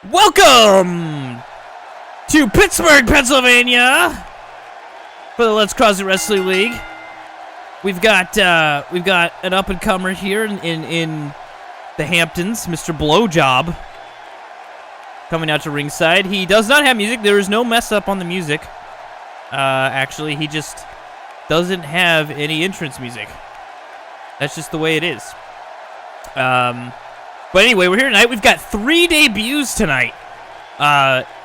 Welcome to Pittsburgh, Pennsylvania for the Let's Cross It Wrestling League. We've got an up-and-comer here in the Hamptons, Mr. Blowjob, coming out to ringside. He does not have music. There is no mess up on the music. Actually, he just doesn't have any entrance music. That's just the way it is. But anyway, we're here tonight. We've got 3 debuts tonight.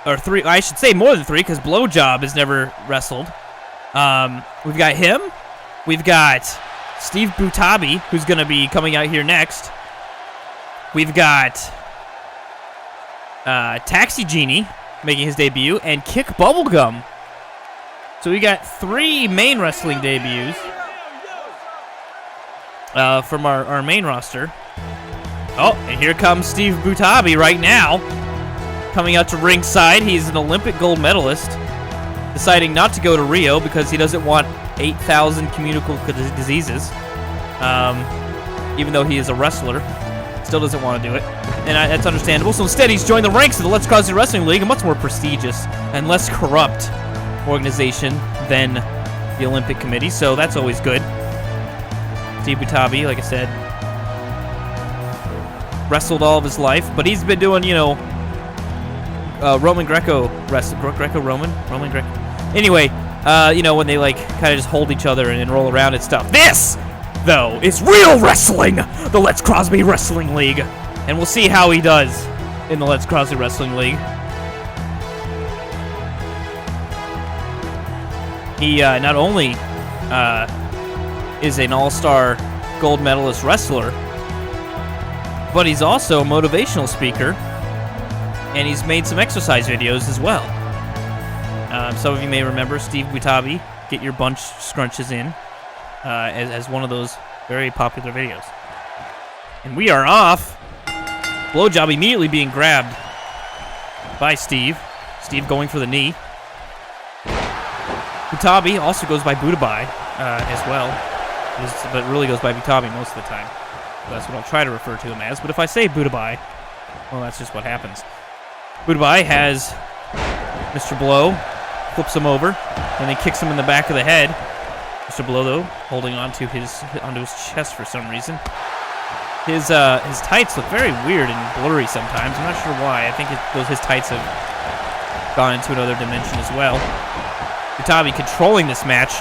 Or 3, I should say more than 3, because Blowjob has never wrestled. We've got him. We've got Steve Butabi, who's going to be coming out here next. We've got Taxi Genie making his debut, and Kick Bubblegum. So we got 3 main wrestling debuts from our main roster. Oh, and here comes Steve Butabi right now, coming out to ringside. He's an Olympic gold medalist, deciding not to go to Rio because he doesn't want 8,000 communicable diseases. Even though he is a wrestler, still doesn't want to do it, and that's understandable. So instead, he's joined the ranks of the Let's Cross It Wrestling League, a much more prestigious and less corrupt organization than the Olympic Committee. So that's always good. Steve Butabi, like I said, wrestled all of his life, but he's been doing, Roman Greco wrestling, Greco-Roman? Roman Greco. Anyway, when they, kind of just hold each other and roll around and stuff. This, though, is real wrestling! The Let's Crosby Wrestling League. And we'll see how he does in the Let's Crosby Wrestling League. He, not only, is an all-star gold medalist wrestler, but he's also a motivational speaker, and he's made some exercise videos as well. Some of you may remember Steve Butabi, Get Your Bunch Scrunches In, as one of those very popular videos. And we are off. Blowjob immediately being grabbed by Steve. Steve going for the knee. Butabi also goes by Butabai as well, but really goes by Butabi most of the time. That's what I'll try to refer to him as. But if I say Butabai, well, that's just what happens. Butabai has Mr. Blow, flips him over, and then kicks him in the back of the head. Mr. Blow, though, holding onto his chest for some reason. His tights look very weird and blurry sometimes. I'm not sure why. I think his tights have gone into another dimension as well. Butabi controlling this match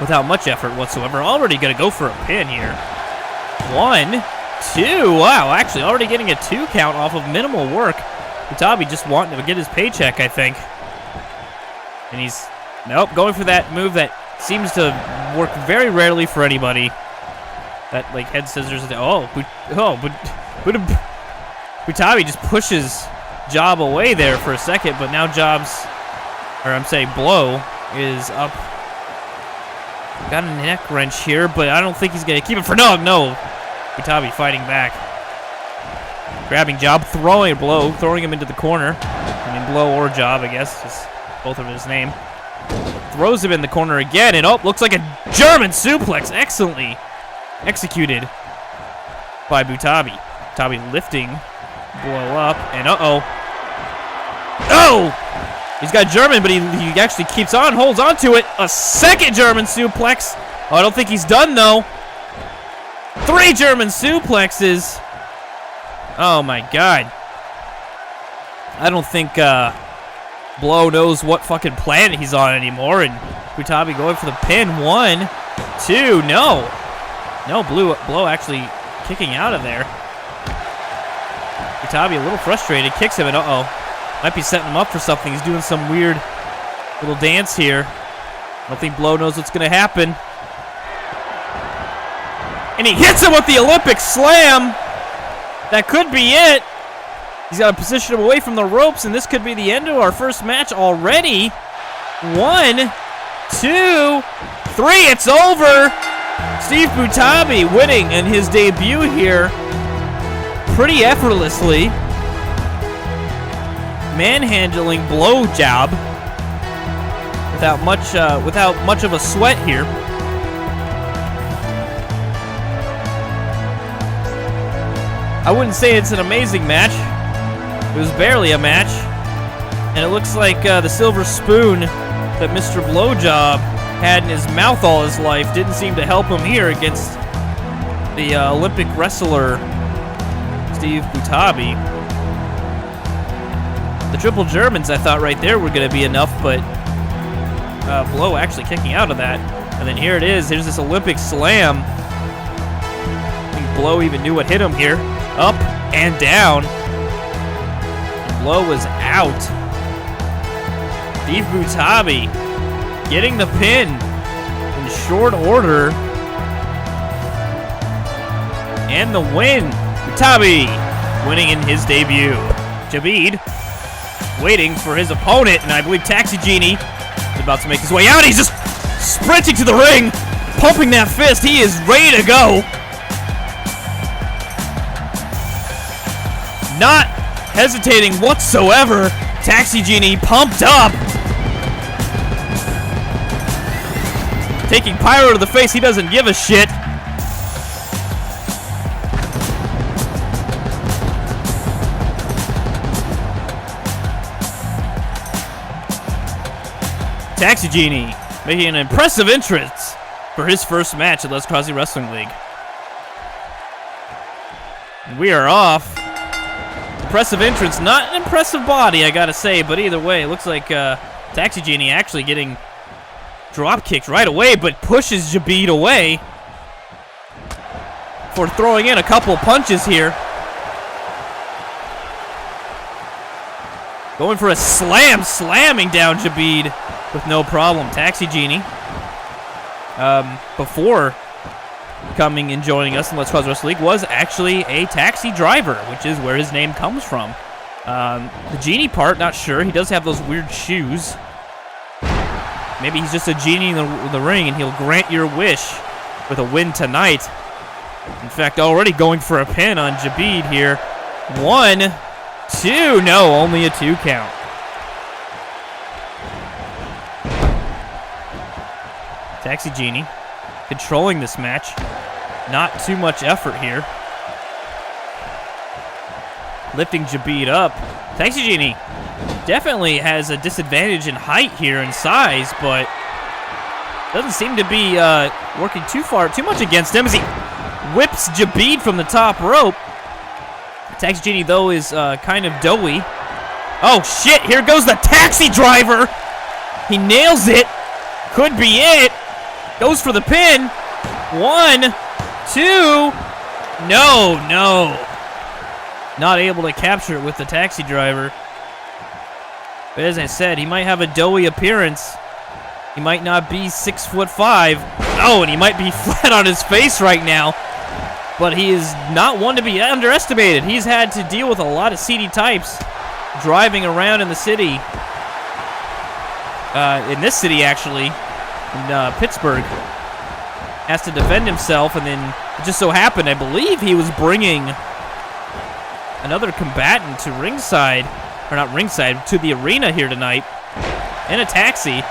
without much effort whatsoever. Already going to go for a pin here. 1, 2, wow, actually already getting a 2 count off of minimal work. Butabi just wanting to get his paycheck, I think. And he's, nope, going for that move that seems to work very rarely for anybody. That, head scissors, Butabi just pushes Job away there for a second, but now Blow is up. Got a neck wrench here, but I don't think he's going to keep it for no. Butabi fighting back. Grabbing Job, throwing Blow, throwing him into the corner. Blow or Job, I guess, is both of his name. Throws him in the corner again, and looks like a German suplex. Excellently executed by Butabi. Butabi lifting Blow up, and he's got German, but he actually keeps on, holds on to it. A second German suplex. I don't think he's done, though. 3 German suplexes. Oh, my God. I don't think Blow knows what fucking planet he's on anymore. And Butabi going for the pin. 1, 2, no. No, Blow actually kicking out of there. Butabi a little frustrated. Kicks him, and might be setting him up for something. He's doing some weird little dance here. I don't think Blow knows what's going to happen. And he hits him with the Olympic slam. That could be it. He's got to position him away from the ropes, and this could be the end of our first match already. 1, 2, 3. It's over. Steve Butabi winning in his debut here pretty effortlessly. Manhandling Blowjob without much of a sweat here. I wouldn't say it's an amazing match. It was barely a match. And it looks like the silver spoon that Mr. Blowjob had in his mouth all his life didn't seem to help him here against the Olympic wrestler Steve Butabi. The triple Germans, I thought right there were going to be enough, but Blow actually kicking out of that. And then here it is. Here's this Olympic slam. I think Blow even knew what hit him here. Up and down. And Blow was out. Steve Butabi getting the pin in short order. And the win. Butabi winning in his debut. Jabid waiting for his opponent, and I believe Taxi Genie is about to make his way out. He's just sprinting to the ring, pumping that fist. He is ready to go. Not hesitating whatsoever. Taxi Genie pumped up. Taking Pyro to the face. He doesn't give a shit. Taxi Genie making an impressive entrance for his first match at Les Crosby Wrestling League. And we are off. Impressive entrance, not an impressive body, I gotta say, but either way, it looks like Taxi Genie actually getting drop kicked right away, but pushes Jabid away for throwing in a couple of punches here. Going for a slam, slamming down Jabid with no problem. Taxi Genie, before coming and joining us in Let's Cause Wrestling League, was actually a taxi driver, which is where his name comes from. The genie part, not sure. He does have those weird shoes. Maybe he's just a genie in the ring, and he'll grant your wish with a win tonight. In fact, already going for a pin on Jabid here. 1, 2, no, only a 2 count. Taxi Genie controlling this match. Not too much effort here. Lifting Jabid up. Taxi Genie definitely has a disadvantage in height here and size, but doesn't seem to be working too much against him as he whips Jabid from the top rope. Taxi Genie, though, is kind of doughy. Oh, shit. Here goes the taxi driver. He nails it. Could be it. Goes for the pin. 1, 2. No. Not able to capture it with the taxi driver. But as I said, he might have a doughy appearance. He might not be 6'5". Oh, and he might be flat on his face right now. But he is not one to be underestimated. He's had to deal with a lot of seedy types driving around in the city. In this city, actually, in Pittsburgh. Has to defend himself, and then it just so happened, I believe he was bringing another combatant to ringside, or not ringside, to the arena here tonight in a taxi.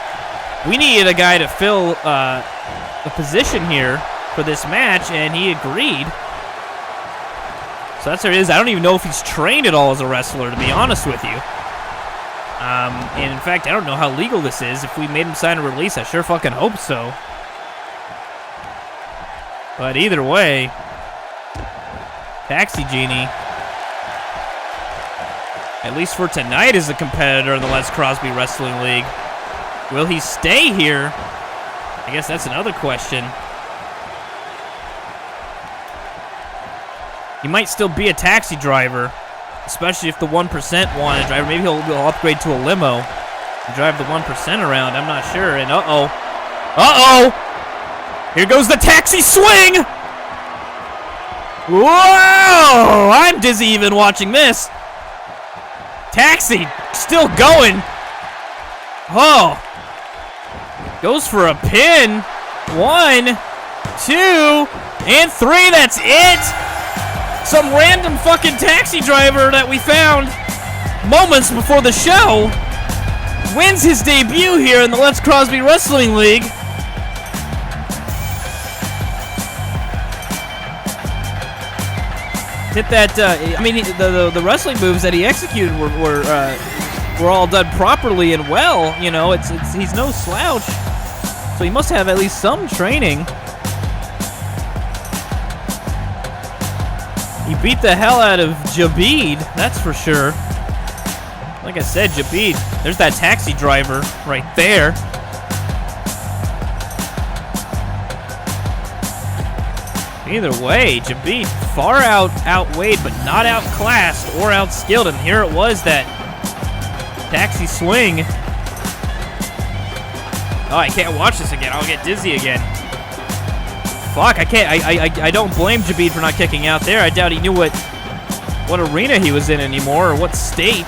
We needed a guy to fill the position here for this match, and he agreed. So that's what it is. I don't even know if he's trained at all as a wrestler, to be honest with you. And in fact, I don't know how legal this is. If we made him sign a release, I sure fucking hope so. But either way, Taxi Genie, at least for tonight, is a competitor in the Les Crosby Wrestling League. Will he stay here? I guess that's another question. He might still be a taxi driver, especially if the 1% want to drive. Maybe he'll upgrade to a limo and drive the 1% around. I'm not sure. And uh-oh. Here goes the taxi swing! Whoa! I'm dizzy even watching this. Taxi still going. Oh. Goes for a pin. 1, 2, and 3. That's it. Some random fucking taxi driver that we found moments before the show wins his debut here in the Let's Crosby Wrestling League. Hit that. I mean, the wrestling moves that he executed were all done properly and well. You know, he's no slouch, so he must have at least some training. He beat the hell out of Jabid, that's for sure. Like I said, Jabid, there's that taxi driver right there. Either way, Jabid far outweighed, but not outclassed or outskilled. And here it was, that taxi swing. Oh, I can't watch this again. I'll get dizzy again. Fuck, I can't. I don't blame Jabid for not kicking out there. I doubt he knew what arena he was in anymore, or what state,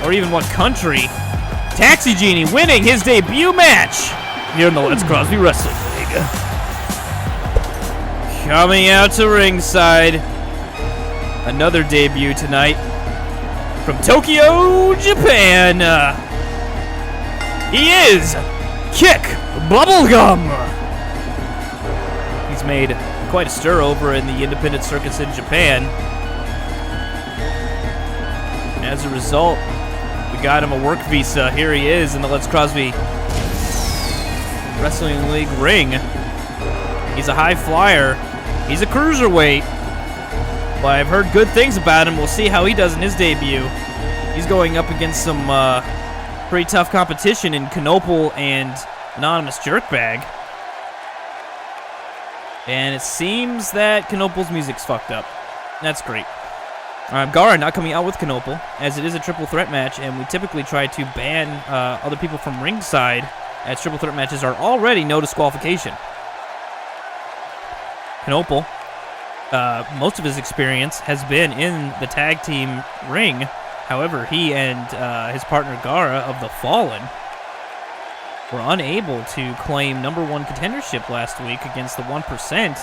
or even what country. Taxi Genie winning his debut match here in the Let's Crosby Wrestling League. Coming out to ringside, another debut tonight from Tokyo, Japan. He is Kick Bubblegum. He's made quite a stir over in the independent circuits in Japan. As a result, we got him a work visa. Here he is in the Let's Crosby Wrestling League ring. He's a high flyer. He's a cruiserweight. But I've heard good things about him. We'll see how he does in his debut. He's going up against some pretty tough competition in Knoppel and Anonymous Jerkbag. And it seems that Knoppel's music's fucked up. That's great. Gara not coming out with Knoppel, as it is a triple threat match, and we typically try to ban other people from ringside, as triple threat matches are already no disqualification. Knoppel, most of his experience has been in the tag team ring. However, he and his partner Gara of the Fallen were unable to claim #1 contendership last week against the 1%.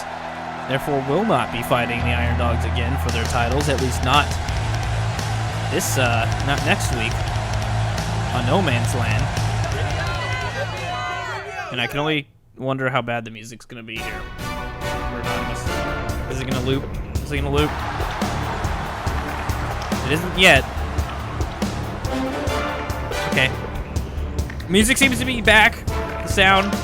Therefore, will not be fighting the Iron Dogs again for their titles, at least not not next week on No Man's Land. And I can only wonder how bad the music's gonna be here. Is it gonna loop? Is it gonna loop? It isn't yet. Okay. Music seems to be back. The sound.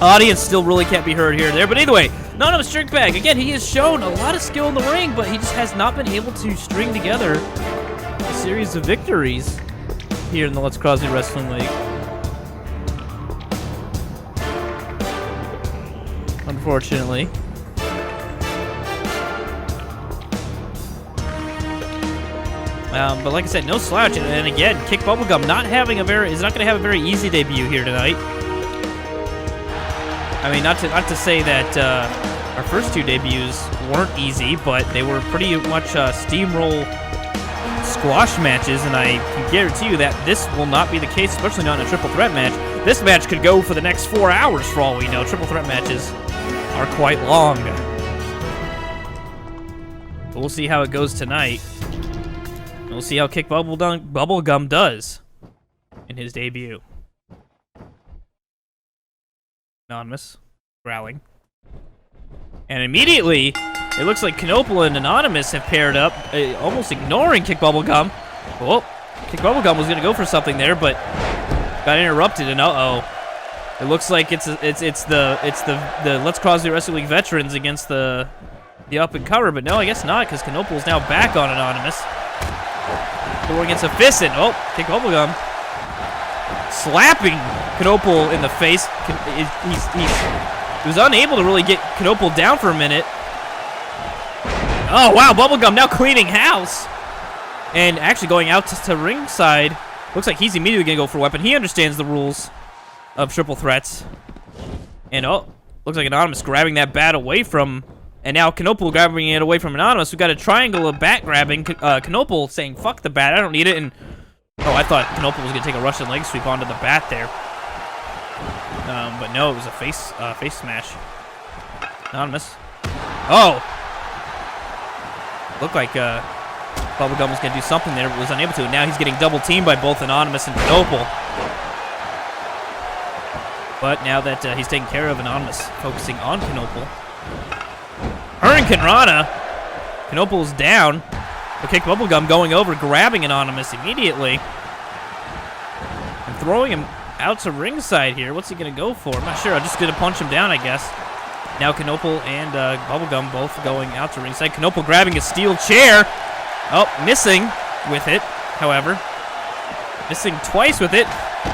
Audience still really can't be heard here or there, but either way, Anonymous Jerkbag, again, he has shown a lot of skill in the ring, but he just has not been able to string together a series of victories here in the Let's Crosby Wrestling League. Unfortunately. But like I said, no slouch, and again, Kick Bubblegum is not going to have a very easy debut here tonight. I mean, not to say that our first two debuts weren't easy, but they were pretty much steamroll squash matches, and I can guarantee you that this will not be the case, especially not in a triple threat match. This match could go for the next 4 hours for all we know. Triple threat matches are quite long. But we'll see how it goes tonight. And we'll see how Kick Bubblegum does in his debut. Anonymous growling. And immediately, it looks like Knoppel and Anonymous have paired up, almost ignoring Kick Bubblegum. Oh, Kick Bubblegum was going to go for something there, but got interrupted, and uh-oh. It looks like it's the Let's Crosby Wrestling League veterans against the up and cover, but no, I guess not, because Knoppel is now back on Anonymous. Going against a fist, and oh, Kick Bubblegum slapping Knoppel in the face. He was unable to really get Knoppel down for a minute. Oh wow, Bubblegum now cleaning house, and actually going out to ringside. Looks like he's immediately gonna go for a weapon. He understands the rules of triple threats. And oh, looks like Anonymous grabbing that bat away from, and now Knoppel grabbing it away from Anonymous. We've got a triangle of bat grabbing. Knoppel saying, fuck the bat, I don't need it. And oh, I thought Knoppel was gonna take a Russian leg sweep onto the bat there. But no, it was a face smash. Anonymous. Oh! Looked like Bubblegum was gonna do something there, but was unable to. And now he's getting double teamed by both Anonymous and Knoppel. But now that he's taking care of Anonymous, focusing on Knoppel. Hurricane Rana Knopel's down. The kick bubblegum going over, grabbing Anonymous immediately. And throwing him out to ringside here. What's he going to go for? I'm not sure. I'm just going to punch him down, I guess. Now Knople and Bubblegum both going out to ringside. Knople grabbing a steel chair. Oh, missing with it, however. Missing twice with it.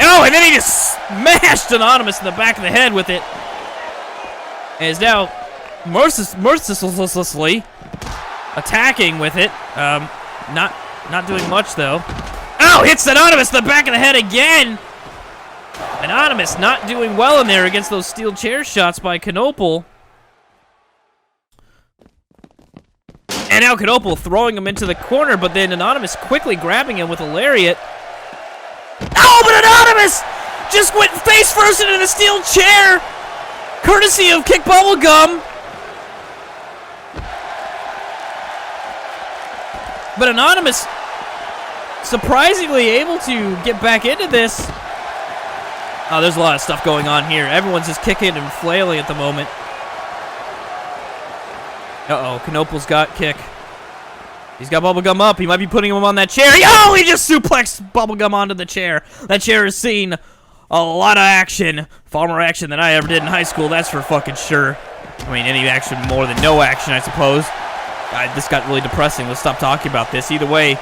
Oh, and then he just smashed Anonymous in the back of the head with it. And is now mercilessly attacking with it. Not doing much, though. Oh, hits Anonymous in the back of the head again. Anonymous not doing well in there against those steel chair shots by Knople. And now Knople throwing him into the corner, but then Anonymous quickly grabbing him with a lariat. Oh, but Anonymous just went face first into the steel chair, courtesy of Kick Bubblegum. But Anonymous surprisingly able to get back into this. Oh, there's a lot of stuff going on here. Everyone's just kicking and flailing at the moment. Uh-oh, Knople's got kick. He's got Bubblegum up. He might be putting him on that chair. Oh, he just suplexed Bubblegum onto the chair. That chair has seen a lot of action. Far more action than I ever did in high school, that's for fucking sure. I mean, any action more than no action, I suppose. This got really depressing. Let's stop talking about this. Either way,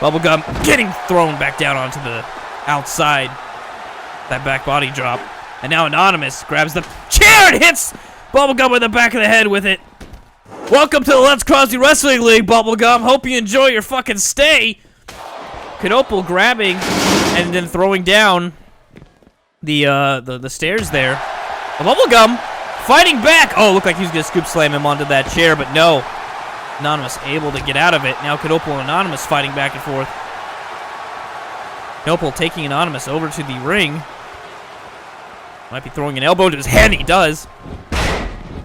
Bubblegum getting thrown back down onto the outside. That back body drop. And now Anonymous grabs the chair and hits Bubblegum in the back of the head with it. Welcome to the Let's Crosby Wrestling League, Bubblegum. Hope you enjoy your fucking stay. Knople grabbing and then throwing down the stairs there. Bubblegum fighting back. Oh, looked like he was going to scoop slam him onto that chair, but no. Anonymous able to get out of it. Now Knople and Anonymous fighting back and forth. Knople taking Anonymous over to the ring. Might be throwing an elbow to his head. He does.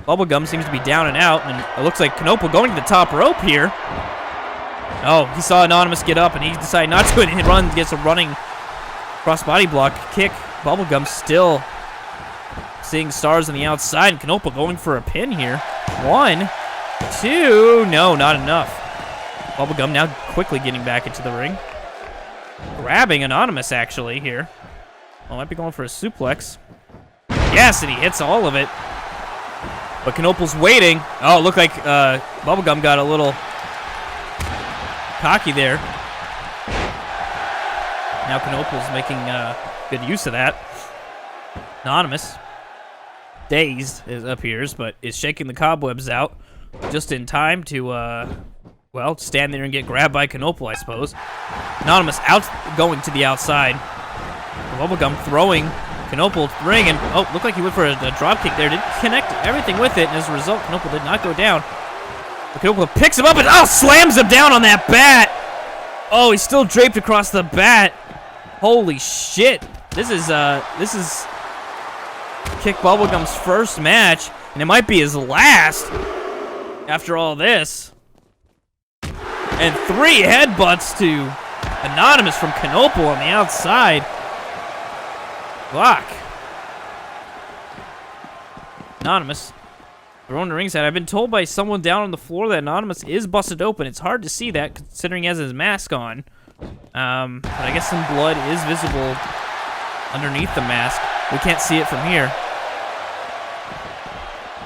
Bubblegum seems to be down and out, and it looks like Knople going to the top rope here. Oh, he saw Anonymous get up, and he decided not to, and he gets a running cross-body block kick. Bubblegum still seeing stars on the outside, and Knople going for a pin here. 1, 2, no, not enough. Bubblegum now quickly getting back into the ring. Grabbing Anonymous, actually, here. Well, might be going for a suplex. Yes, and he hits all of it. But Knople's waiting. Oh, it looked like Bubblegum got a little cocky there. Now Knople's making good use of that. Anonymous, dazed, it appears, but is shaking the cobwebs out just in time to, well, stand there and get grabbed by Knople, I suppose. Anonymous going to the outside. Bubblegum throwing Knople ring, and oh, looked like he went for a drop kick there. Didn't connect everything with it, and as a result, Knople did not go down. But Knople picks him up and slams him down on that bat. Oh, he's still draped across the bat. Holy shit! This is Kick Bubblegum's first match, and it might be his last after all this. And 3 headbutts to Anonymous from Knople on the outside. Fuck. Anonymous thrown to ringside. I've been told by someone down on the floor that Anonymous is busted open. It's hard to see that considering he has his mask on. But I guess some blood is visible underneath the mask. We can't see it from here.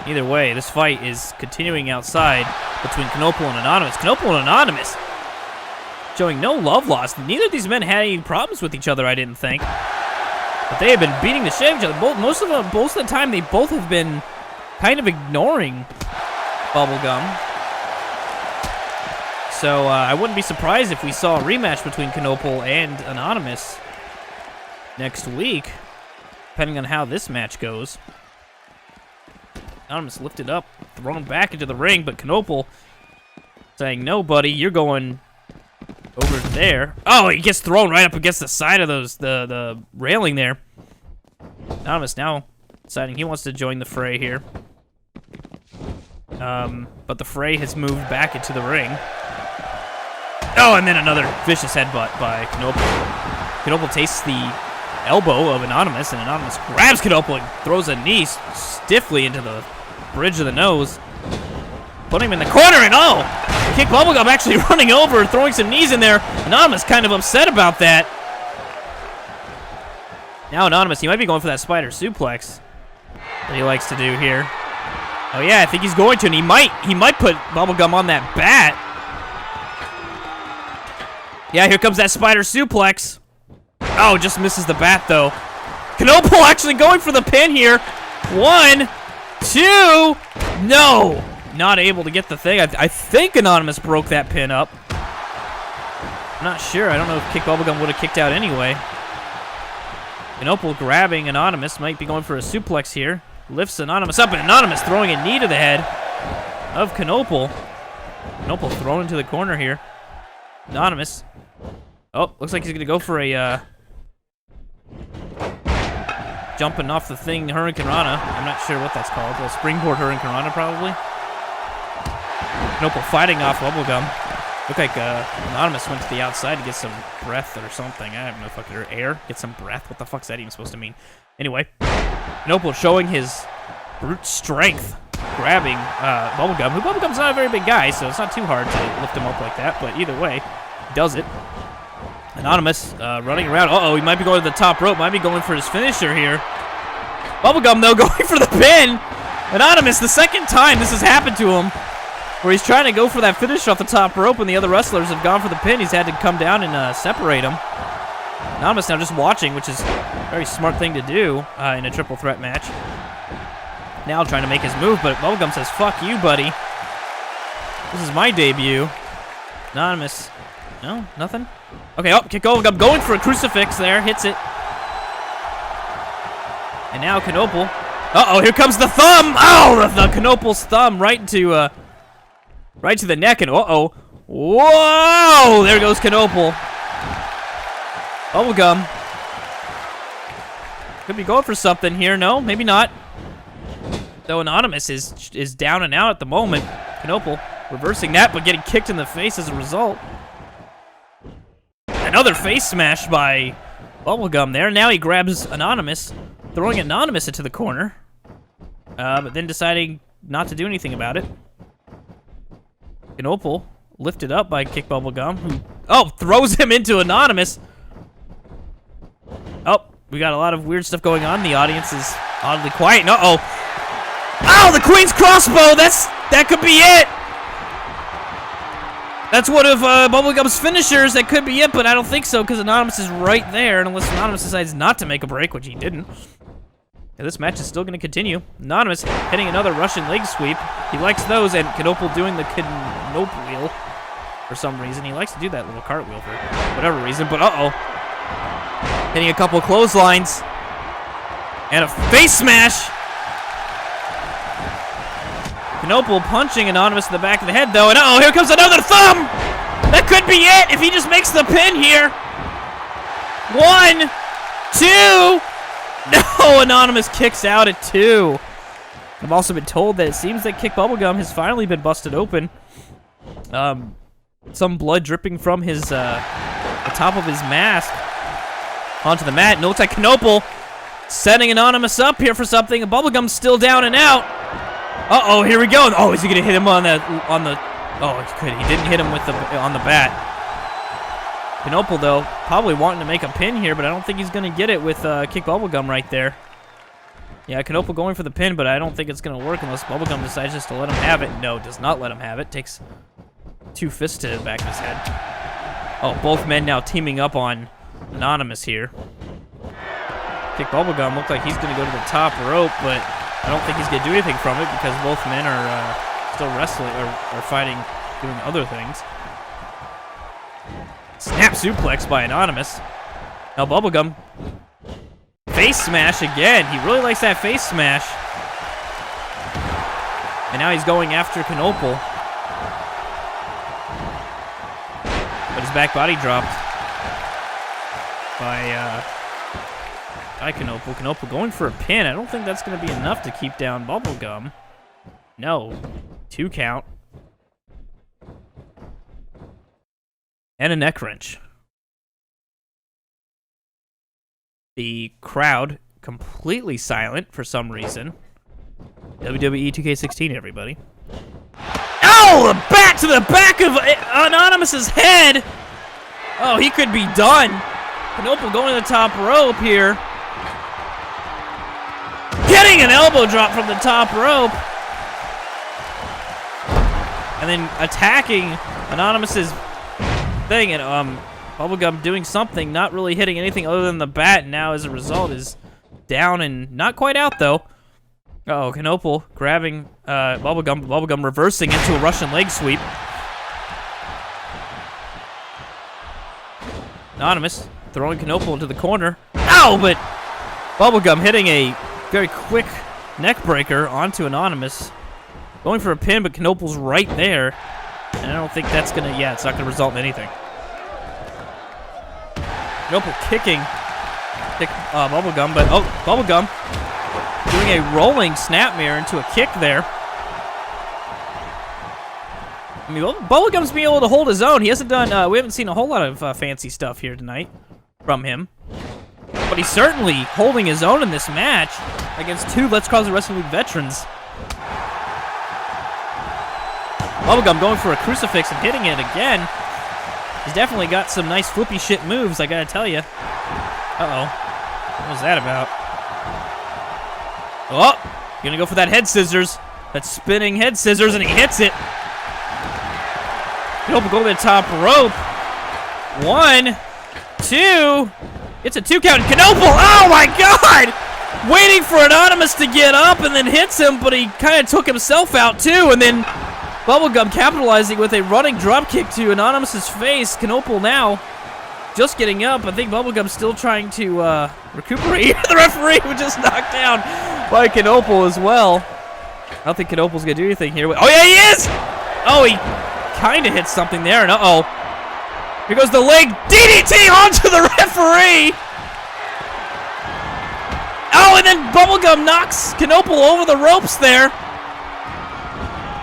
Either way, this fight is continuing outside between Knople and Anonymous. Knople and Anonymous showing no love lost. Neither of these men had any problems with each other, I didn't think. But they have been beating the shit out of each other. Most of the time, they both have been kind of ignoring Bubblegum. So I wouldn't be surprised if we saw a rematch between Knople and Anonymous next week, depending on how this match goes. Anonymous lifted up, thrown back into the ring, but Knople saying, "No, buddy, you're going over there." Oh, he gets thrown right up against the side of the railing there. Anonymous now deciding he wants to join the fray here. But the fray has moved back into the ring. Oh, and then another vicious headbutt by Knople. Knople tastes the elbow of Anonymous, and Anonymous grabs Knople and throws a knee stiffly into the bridge of the nose. Putting him in the corner, and oh! Kick Bubblegum actually running over, throwing some knees in there. Anonymous kind of upset about that. Now Anonymous, he might be going for that spider suplex that he likes to do here. Oh yeah, I think he's going to, and he might put Bubblegum on that bat. Yeah, here comes that spider suplex. Oh, just misses the bat though. Knoble actually going for the pin here. 1, 2, no! Not able to get the thing. I think Anonymous broke that pin up. I'm not sure. I don't know if Kick Bubblegum would have kicked out anyway. Knoble grabbing Anonymous. Might be going for a suplex here. Lifts Anonymous up, and Anonymous throwing a knee to the head of Knoble. Knoble thrown into the corner here. Anonymous. Oh, looks like he's going to go for a jumping off the thing Hurricane Rana. I'm not sure what that's called. A springboard Hurricane Rana, probably. Knoble fighting off Bubblegum. Looked like Anonymous went to the outside to get some breath or something. I have no fucking air. Get some breath. What the fuck's that even supposed to mean? Anyway, Knoble showing his brute strength, grabbing Bubblegum, who Bubblegum's not a very big guy, so it's not too hard to lift him up like that, but either way, he does it. Anonymous running around. Uh-oh, he might be going to the top rope, might be going for his finisher here. Bubblegum, though, going for the pin. Anonymous, the second time this has happened to him, where he's trying to go for that finish off the top rope, and the other wrestlers have gone for the pin. He's had to come down and separate him. Anonymous now just watching, which is a very smart thing to do in a triple threat match. Now trying to make his move, but Bubblegum says, fuck you, buddy. This is my debut. Anonymous. No? Nothing? Okay, oh, Kick Bubblegum going for a crucifix there. Hits it. And now Knoble. Uh-oh, here comes the thumb! Oh, the Knoble's thumb right to the neck, and uh-oh. Whoa! There goes Knoble. Bubblegum. Could be going for something here. No, maybe not. Though Anonymous is down and out at the moment. Knoble reversing that, but getting kicked in the face as a result. Another face smash by Bubblegum there. Now he grabs Anonymous, throwing Anonymous into the corner. But then deciding not to do anything about it. Knoble lifted up by Kick Bubblegum, who throws him into Anonymous. Oh, we got a lot of weird stuff going on. The audience is oddly quiet. Uh-oh. Oh, the Queen's Crossbow! That could be it! That's one of Bubblegum's finishers. That could be it, but I don't think so, because Anonymous is right there, and unless Anonymous decides not to make a break, which he didn't. Yeah, this match is still going to continue. Anonymous hitting another Russian leg sweep. He likes those, and Knoble doing the Knoble wheel for some reason. He likes to do that little cartwheel for whatever reason, but uh-oh. Hitting a couple clotheslines. And a face smash. Knoble punching Anonymous in the back of the head, though, and uh-oh, here comes another thumb! That could be it if he just makes the pin here. 1, 2... No, Anonymous kicks out at 2. I've also been told that it seems that Kick Bubblegum has finally been busted open. Some blood dripping from his, the top of his mask onto the mat. And it looks like Knoble setting Anonymous up here for something. And Bubblegum's still down and out. Uh-oh, here we go. Oh, is he gonna hit him on the? Oh, he could. He didn't hit him on the bat. Knoble, though, probably wanting to make a pin here, but I don't think he's going to get it with Kick Bubblegum right there. Yeah, Knoble going for the pin, but I don't think it's going to work unless Bubblegum decides just to let him have it. No, does not let him have it. Takes 2 fists to the back of his head. Oh, both men now teaming up on Anonymous here. Kick Bubblegum looked like he's going to go to the top rope, but I don't think he's going to do anything from it because both men are still wrestling or fighting, doing other things. Snap suplex by Anonymous. Now Bubblegum. Face smash again. He really likes that face smash. And now he's going after Knoble. But his back body dropped by Knoble. Knoble going for a pin. I don't think that's going to be enough to keep down Bubblegum. No. 2 count. And a neck wrench. The crowd completely silent for some reason. WWE 2K16, everybody. Oh, a bat to the back of Anonymous's head. Oh, he could be done. Knoepel going to the top rope here. Getting an elbow drop from the top rope. And then attacking Anonymous's thing. And Bubblegum doing something, not really hitting anything other than the bat. And now as a result is down and not quite out though. Uh-oh, Knoepel grabbing Bubblegum. Bubblegum reversing into a Russian leg sweep. Anonymous throwing Knoepel into the corner. Ow, but Bubblegum hitting a very quick neck breaker onto Anonymous. Going for a pin, but Knoepel's right there. And I don't think that's gonna, yeah, it's not gonna result in anything. Knoepel kicking Bubblegum, but oh, Bubblegum doing a rolling snap mirror into a kick there. I mean, Bubblegum's being able to hold his own. He hasn't done, we haven't seen a whole lot of fancy stuff here tonight from him. But he's certainly holding his own in this match against two Let's Cause the Wrestling League veterans. Bubblegum going for a crucifix and hitting it again. He's definitely got some nice flippy shit moves, I gotta tell you. Uh-oh. What was that about? Oh, gonna go for that head scissors. That spinning head scissors, and he hits it. Knoepel going to the top rope. 1, 2. It's a 2 count. Knoepel, oh my God! Waiting for Anonymous to get up and then hits him, but he kind of took himself out too. And then Bubblegum capitalizing with a running drop kick to Anonymous's face. Knoepel now just getting up. I think Bubblegum's still trying to recuperate. The referee was just knocked down by Knoepel as well. I don't think Knoepel's gonna do anything here. Oh yeah, he is! Oh, he kind of hits something there, and uh-oh. Here goes the leg DDT onto the referee! Oh, and then Bubblegum knocks Knoepel over the ropes there.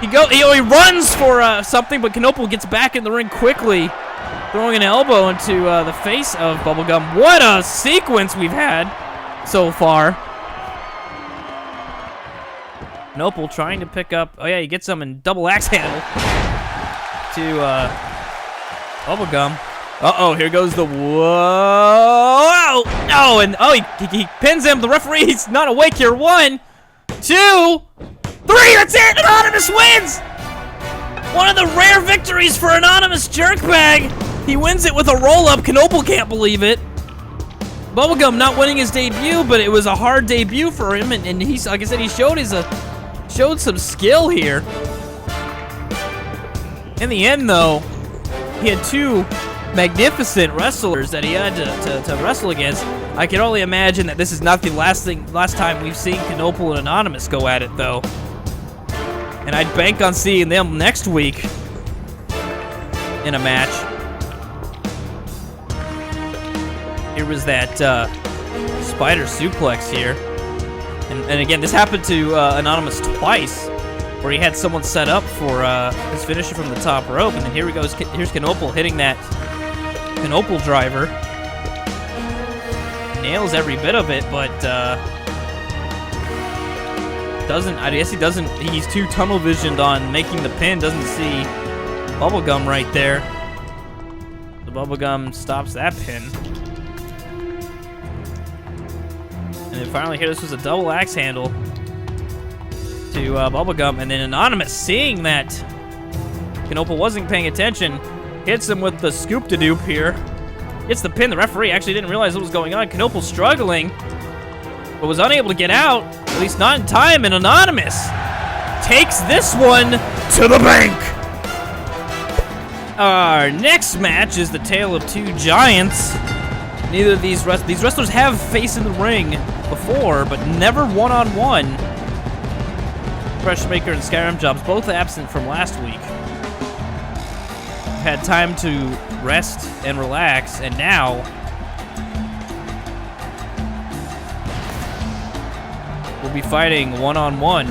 He runs for something, but Knoepel gets back in the ring quickly, throwing an elbow into the face of Bubblegum. What a sequence we've had so far. Knoepel trying to pick up. Oh yeah, he gets him in double axe handle to Bubblegum. Uh-oh, here goes the whoa! No, and oh, he pins him. The referee's not awake here. 1, 2, 3. That's it. Anonymous wins. One of the rare victories for Anonymous Jerkbag. He wins it with a roll-up. Knoepel can't believe it. Bubblegum not winning his debut, but it was a hard debut for him, and he's, like I said, he showed some skill here. In the end, though, he had 2 magnificent wrestlers that he had to wrestle against. I can only imagine that this is not the last time we've seen Knoepel and Anonymous go at it, though. And I'd bank on seeing them next week in a match. Here was that spider suplex here. And again, this happened to Anonymous twice, where he had someone set up for his finisher from the top rope, and then here he goes. Here's Knoepel hitting that Knoepel driver. Nails every bit of it, but doesn't. I guess he doesn't. He's too tunnel visioned on making the pin. Doesn't see Bubblegum right there. The Bubblegum stops that pin. And then finally, here, this was a double axe handle to Bubblegum, and then Anonymous, seeing that Knoepel wasn't paying attention, hits him with the scoop-de-doop here. Hits the pin. The referee actually didn't realize what was going on. Knoepel struggling, but was unable to get out, at least not in time, and Anonymous takes this one to the bank. Our next match is the Tale of Two Giants. Neither of these wrestlers have faced in the ring before, but never one-on-one. Freshmaker and Skyrim Jobs, both absent from last week. Had time to rest and relax, and now we'll be fighting one-on-one.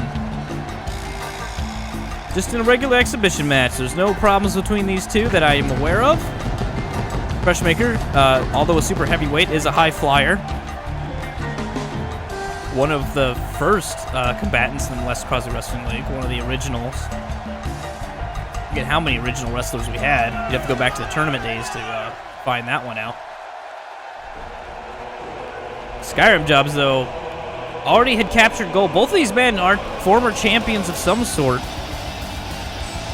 Just in a regular exhibition match. There's no problems between these two that I am aware of. Freshmaker, although a super heavyweight, is a high flyer. One of the first combatants in the Let's Cause the Wrestling League, one of the originals. forget how many original wrestlers we had. You'd have to go back to the tournament days to find that one out. Skyrim Jobs, though, already had captured gold. Both of these men are former champions of some sort.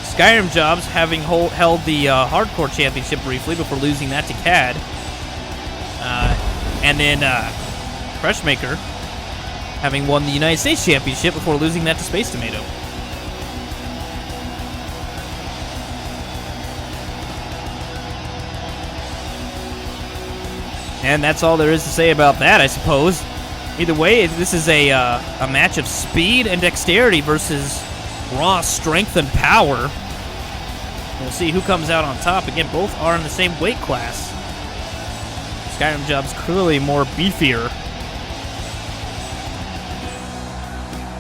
Skyrim Jobs having held the Hardcore Championship briefly before losing that to Khad. And then Freshmaker having won the United States Championship before losing that to Space Tomato. And that's all there is to say about that, I suppose. Either way, this is a match of speed and dexterity versus raw strength and power. We'll see who comes out on top. Again, both are in the same weight class. Skyrim Jobs clearly more beefier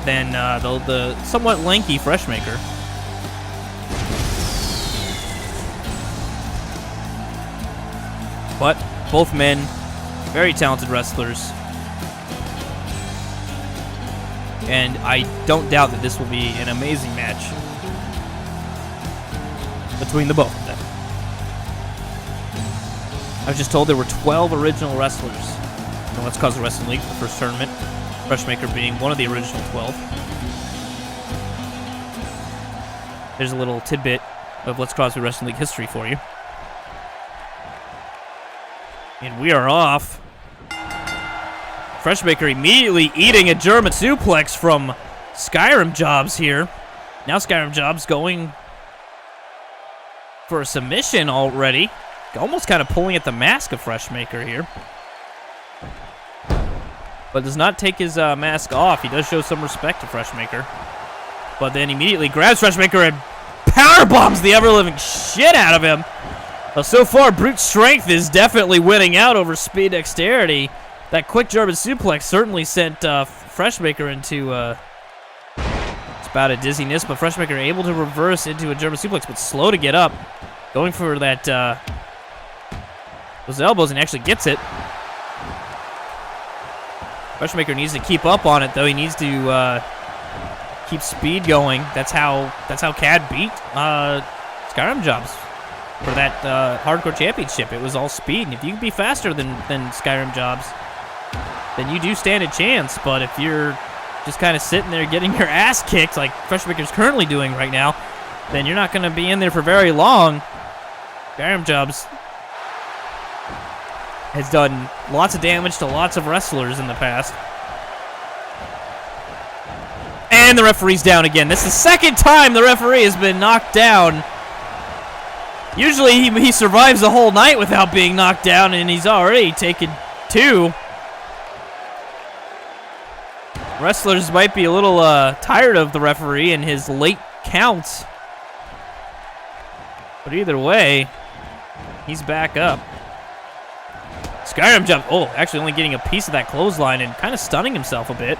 than the somewhat lanky Freshmaker. But both men, very talented wrestlers. And I don't doubt that this will be an amazing match between the both of them. I was just told there were 12 original wrestlers in Let's Cause the Wrestling League, the first tournament. Freshmaker being one of the original 12. There's a little tidbit of Let's Cause the Wrestling League history for you. And we are off. Freshmaker immediately eating a German suplex from Skyrim Jobs here. Now Skyrim Jobs going for a submission already. Almost kind of pulling at the mask of Freshmaker here. But does not take his mask off. He does show some respect to Freshmaker. But then immediately grabs Freshmaker and power bombs the ever-living shit out of him. Well, so far, brute strength is definitely winning out over speed dexterity. That quick German suplex certainly sent Freshmaker into it's about a dizziness, but Freshmaker able to reverse into a German suplex, but slow to get up. Going for that those elbows and actually gets it. Freshmaker needs to keep up on it, though. He needs to keep speed going. That's how Khad beat Skyrim Jobs for that Hardcore Championship. It was all speed, and if you can be faster than Skyrim Jobs, then you do stand a chance. But if you're just kind of sitting there getting your ass kicked like Freshmaker's currently doing right now, then you're not going to be in there for very long. Skyrim Jobs has done lots of damage to lots of wrestlers in the past. And the referee's down again. This is the second time the referee has been knocked down. Usually he survives the whole night without being knocked down, and he's already taken 2. Wrestlers might be a little tired of the referee and his late counts. But either way, he's back up. Skyrim Jump, actually only getting a piece of that clothesline and kind of stunning himself a bit.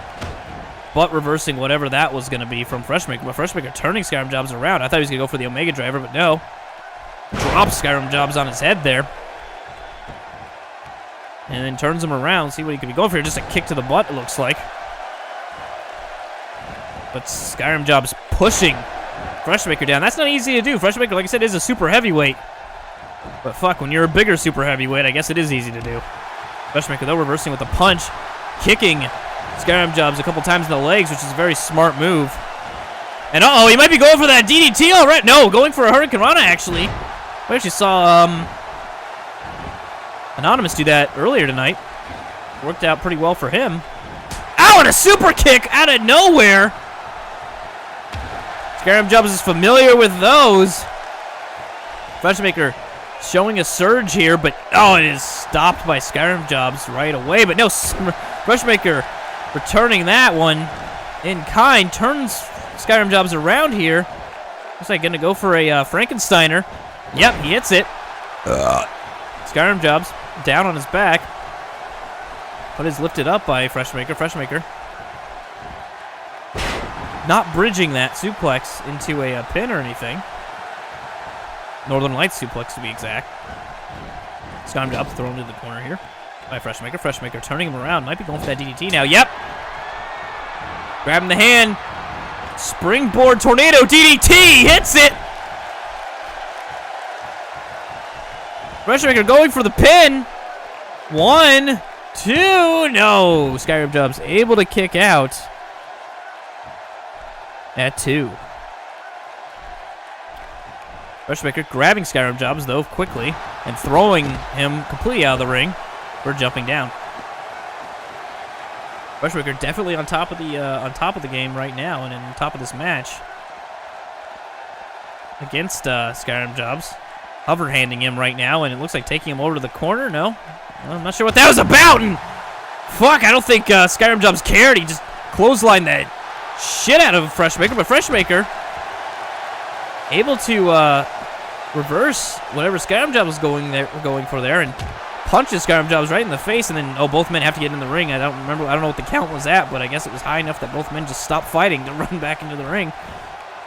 But reversing whatever that was going to be from Freshmaker. But Freshmaker turning Skyrim Jobs around. I thought he was going to go for the Omega Driver, but no. Drops Skyrim Jobs on his head there. And then turns him around. See what he could be going for here. Just a kick to the butt, it looks like. But Skyrim Jobs pushing Freshmaker down. That's not easy to do. Freshmaker, like I said, is a super heavyweight. But fuck, when you're a bigger super heavyweight, I guess it is easy to do. Freshmaker, though, reversing with a punch. Kicking Skyrim Jobs a couple times in the legs, which is a very smart move. And he might be going for that DDT already. No, going for a Hurricane Rana, actually. We actually saw Anonymous do that earlier tonight. Worked out pretty well for him. Ow, and a super kick out of nowhere. Skyrim Jobs is familiar with those. Freshmaker showing a surge here, but it is stopped by Skyrim Jobs right away. But no, Freshmaker returning that one in kind, turns Skyrim Jobs around here. Looks like going to go for a Frankensteiner. Yep, he hits it. Skyrim Jobs down on his back, but is lifted up by Freshmaker. Freshmaker not bridging that suplex into a pin or anything. Northern Lights suplex to be exact. Skyrim Jobs thrown into the corner here by Freshmaker. Freshmaker turning him around. Might be going for that DDT now. Yep. Grabbing the hand. Springboard Tornado DDT. Hits it. Freshmaker going for the pin. 1, 2, no. Skyrim Jobs able to kick out at 2. Freshmaker grabbing Skyrim Jobs, though, quickly and throwing him completely out of the ring for jumping down. Freshmaker definitely on top of the game right now and on top of this match against Skyrim Jobs. Hover handing him right now, and it looks like taking him over to the corner. No, I'm not sure what that was about. And fuck, I don't think Skyrim Jobs cared. He just clotheslined that shit out of Freshmaker, but Freshmaker able to reverse whatever Skyrim Jobs was going for there, and punches Skyrim Jobs right in the face, and then both men have to get in the ring. I don't know what the count was at, but I guess it was high enough that both men just stopped fighting to run back into the ring.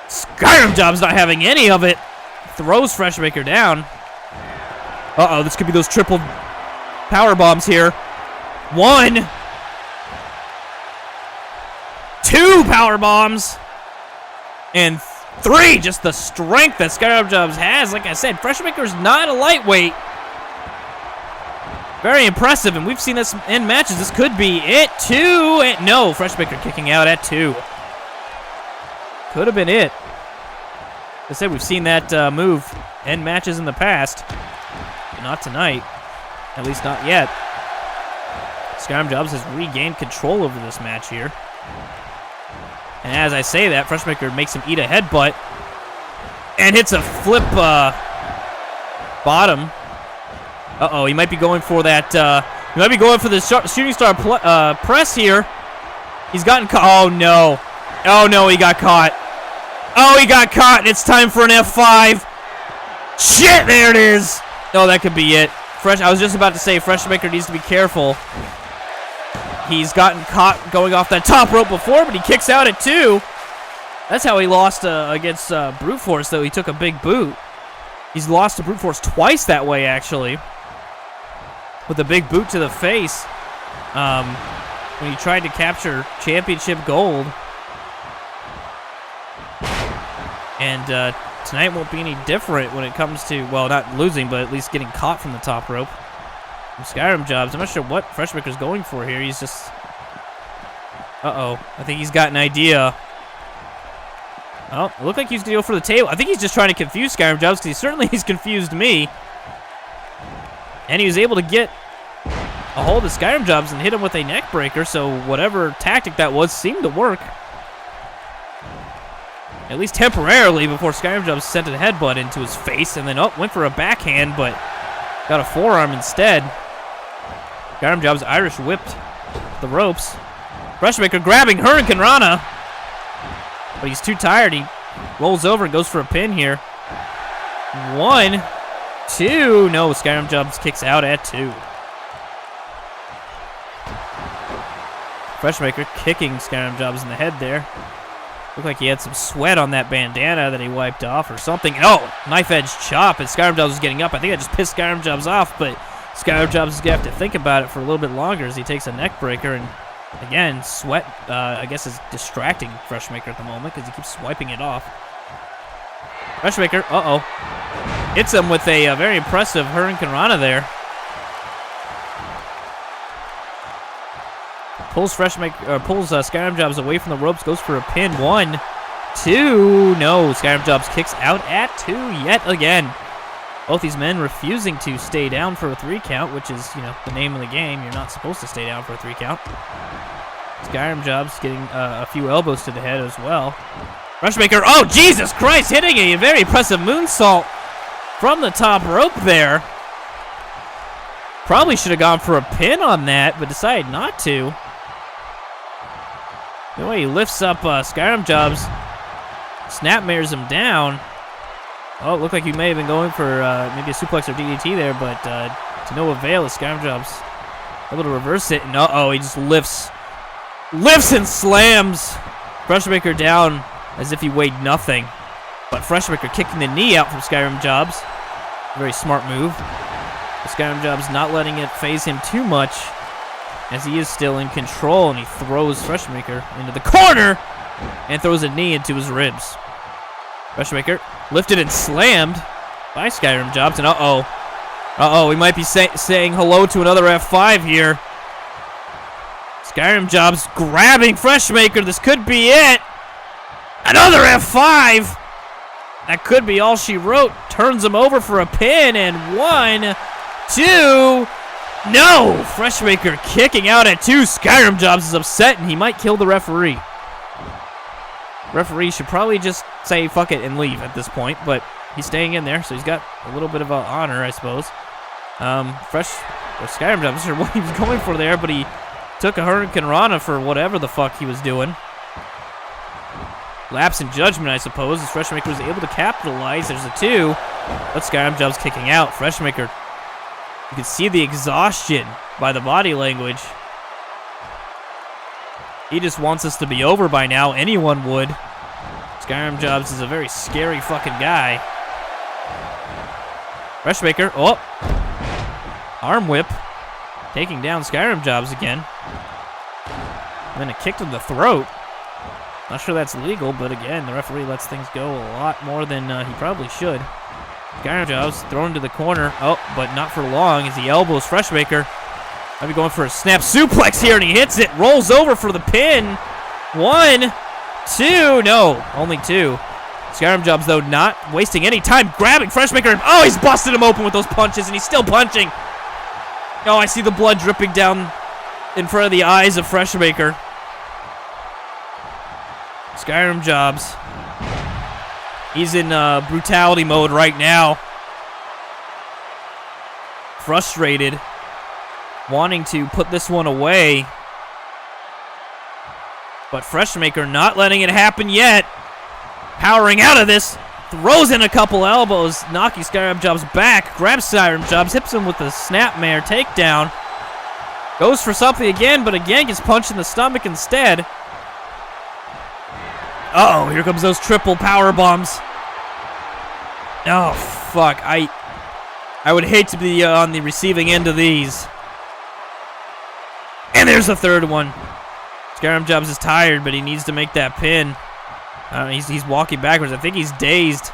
Skyrim Jobs not having any of it. Throws Freshmaker down. Uh-oh, this could be those triple power bombs here. 1, 2 power bombs, and 3. Just the strength that Skyrim Jobs has. Like I said, Freshmaker's not a lightweight. Very impressive, and we've seen this in matches. This could be it. 2, and no, Freshmaker kicking out at 2. Could have been it. Like I said, we've seen that move in matches in the past, but not tonight. At least not yet. Skyrim Jobs has regained control over this match here. And as I say that, Freshmaker makes him eat a headbutt and hits a flip bottom. Uh-oh, he might be going for that. He might be going for the shooting star press here. He's gotten caught. Oh, no. Oh, no, he got caught. Oh, he got caught, and it's time for an F5. Shit, there it is. Oh, that could be it. I was just about to say, Freshmaker needs to be careful. He's gotten caught going off that top rope before, but he kicks out at 2. That's how he lost against Brute Force, though. He took a big boot. He's lost to Brute Force twice that way, actually, with a big boot to the face when he tried to capture championship gold. And tonight won't be any different when it comes to, well, not losing, but at least getting caught from the top rope. From Skyrim Jobs, I'm not sure what Freshmaker's going for here. He's just... Uh-oh. I think he's got an idea. Oh, it looked like he's going to go for the table. I think he's just trying to confuse Skyrim Jobs, because he's confused me. And he was able to get a hold of Skyrim Jobs and hit him with a neck breaker, so whatever tactic that was seemed to work. At least temporarily, before Skyrim Jobs sent a headbutt into his face, and then went for a backhand, but got a forearm instead. Skyrim Jobs Irish whipped the ropes. Freshmaker grabbing Hurricane Rana, but he's too tired. He rolls over and goes for a pin here. 1, 2, no, Skyrim Jobs kicks out at 2. Freshmaker kicking Skyrim Jobs in the head there. Looked like he had some sweat on that bandana that he wiped off or something. Oh, knife edge chop as Skyrim Jobs was getting up. I think I just pissed Skyrim Jobs off, but Skyrim Jobs is going to have to think about it for a little bit longer as he takes a neck breaker. And again, sweat, I guess, is distracting Freshmaker at the moment because he keeps wiping it off. Freshmaker, hits him with a very impressive Hurricane Rana there. Pulls Skyrim Jobs away from the ropes, goes for a pin. 1, 2, no. Skyrim Jobs kicks out at 2 yet again. Both these men refusing to stay down for a 3 count, which is, the name of the game. You're not supposed to stay down for a 3 count. Skyrim Jobs getting a few elbows to the head as well. Freshmaker, oh, Jesus Christ, hitting a very impressive moonsault from the top rope there. Probably should have gone for a pin on that, but decided not to. The way he lifts up Skyrim Jobs, snapmares him down. Oh, it looked like he may have been going for maybe a suplex or DDT there, but to no avail as Skyrim Jobs able to reverse it. And he just lifts and slams Freshmaker down as if he weighed nothing. But Freshmaker kicking the knee out from Skyrim Jobs. A very smart move. But Skyrim Jobs not letting it phase him too much, as he is still in control, and he throws Freshmaker into the corner and throws a knee into his ribs. Freshmaker lifted and slammed by Skyrim Jobs, and Uh-oh, we might be saying hello to another F5 here. Skyrim Jobs grabbing Freshmaker. This could be it. Another F5. That could be all she wrote. Turns him over for a pin. And 1, 2. No! Freshmaker kicking out at 2. Skyrim Jobs is upset, and he might kill the referee. Referee should probably just say fuck it and leave at this point, but he's staying in there, so he's got a little bit of honor, I suppose. Skyrim Jobs, I'm not sure what he was going for there, but he took a Hurricane Rana for whatever the fuck he was doing. Lapse in judgment, I suppose, as Freshmaker was able to capitalize. There's a 2, but Skyrim Jobs kicking out. Freshmaker, you can see the exhaustion by the body language. He just wants us to be over by now. Anyone would. Skyrim Jobs is a very scary fucking guy. Freshmaker, oh. Arm whip. Taking down Skyrim Jobs again. And then a kick to the throat. Not sure that's legal, but again, the referee lets things go a lot more than he probably should. Skyrim Jobs thrown to the corner. Oh, but not for long as he elbows Freshmaker. Might be going for a snap suplex here, and he hits it. Rolls over for the pin. 1, 2. No, only 2. Skyrim Jobs, though, not wasting any time. Grabbing Freshmaker. Oh, he's busted him open with those punches, and he's still punching. Oh, I see the blood dripping down in front of the eyes of Freshmaker. Skyrim Jobs. He's in brutality mode right now. Frustrated. Wanting to put this one away. But Freshmaker not letting it happen yet. Powering out of this. Throws in a couple elbows. Knocking Skyrim Jobs back. Grabs Skyrim Jobs. Hits him with the snapmare takedown. Goes for something again, but again gets punched in the stomach instead. Uh-oh, here comes those triple power bombs. Oh, fuck. I would hate to be on the receiving end of these. And there's the third one. Skyrim Jobs is tired, but he needs to make that pin. He's walking backwards. I think he's dazed.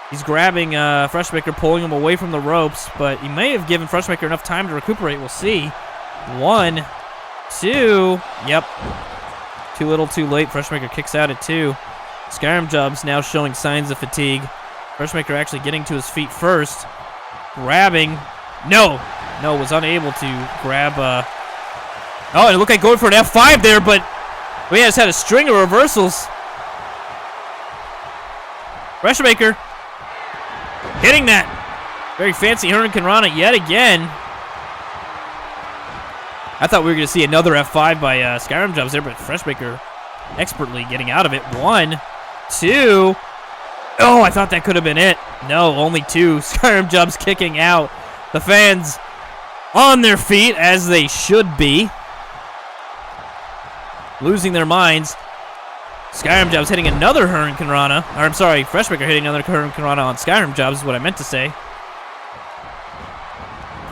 He's grabbing Freshmaker, pulling him away from the ropes, but he may have given Freshmaker enough time to recuperate. We'll see. 1, 2. Yep. Too little, too late. Freshmaker kicks out at 2. Skyrim Jobs now showing signs of fatigue. Freshmaker actually getting to his feet first. Grabbing. No, was unable to grab. Oh, it looked like going for an F5 there, but we just had a string of reversals. Freshmaker hitting that very fancy Hurricane Rana yet again. I thought we were going to see another F5 by Skyrim Jobs there, but Freshmaker expertly getting out of it. 1, 2. Oh, I thought that could have been it. No, only 2. Skyrim Jobs kicking out. The fans on their feet, as they should be. Losing their minds. Skyrim Jobs hitting another Hurricane Rana. Or, I'm sorry, Freshmaker hitting another Hurricane Rana on Skyrim Jobs is what I meant to say.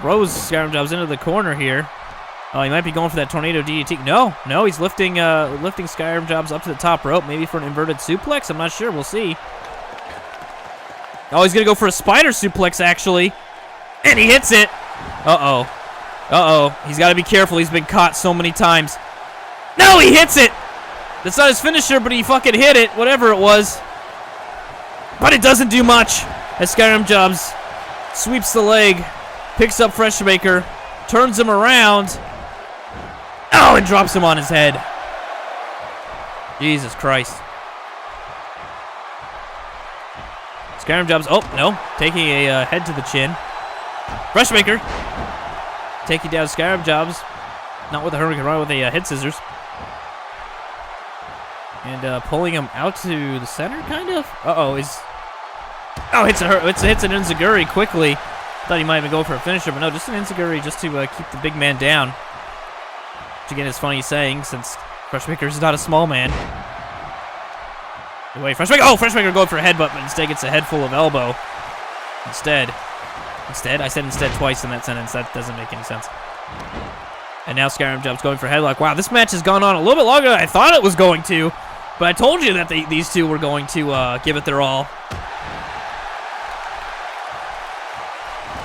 Throws Skyrim Jobs into the corner here. Oh, he might be going for that tornado DDT. No, he's lifting Skyrim Jobs up to the top rope, maybe for an inverted suplex. I'm not sure. We'll see. Oh, he's going to go for a spider suplex, actually. And he hits it. Uh-oh. He's got to be careful. He's been caught so many times. No, he hits it. That's not his finisher, but he fucking hit it, whatever it was. But it doesn't do much as Skyrim Jobs sweeps the leg, picks up Freshmaker, turns him around. Oh, and drops him on his head. Jesus Christ. Skyrim Jobs, oh, no. Taking a head to the chin. Freshmaker. Taking down Skyrim Jobs. Not with a Hurricane Rana, with a head scissors. And pulling him out to the center, kind of. Uh-oh, hits an enziguri quickly. Thought he might even go for a finisher, but no, just an enziguri just to keep the big man down. Which again is funny saying, since Freshmaker is not a small man. Anyway, Freshmaker going for a headbutt, but instead gets a head full of elbow. Instead, I said instead twice in that sentence. That doesn't make any sense. And now Skyrim Jobs going for a headlock. Wow, this match has gone on a little bit longer than I thought it was going to. But I told you that these two were going to give it their all.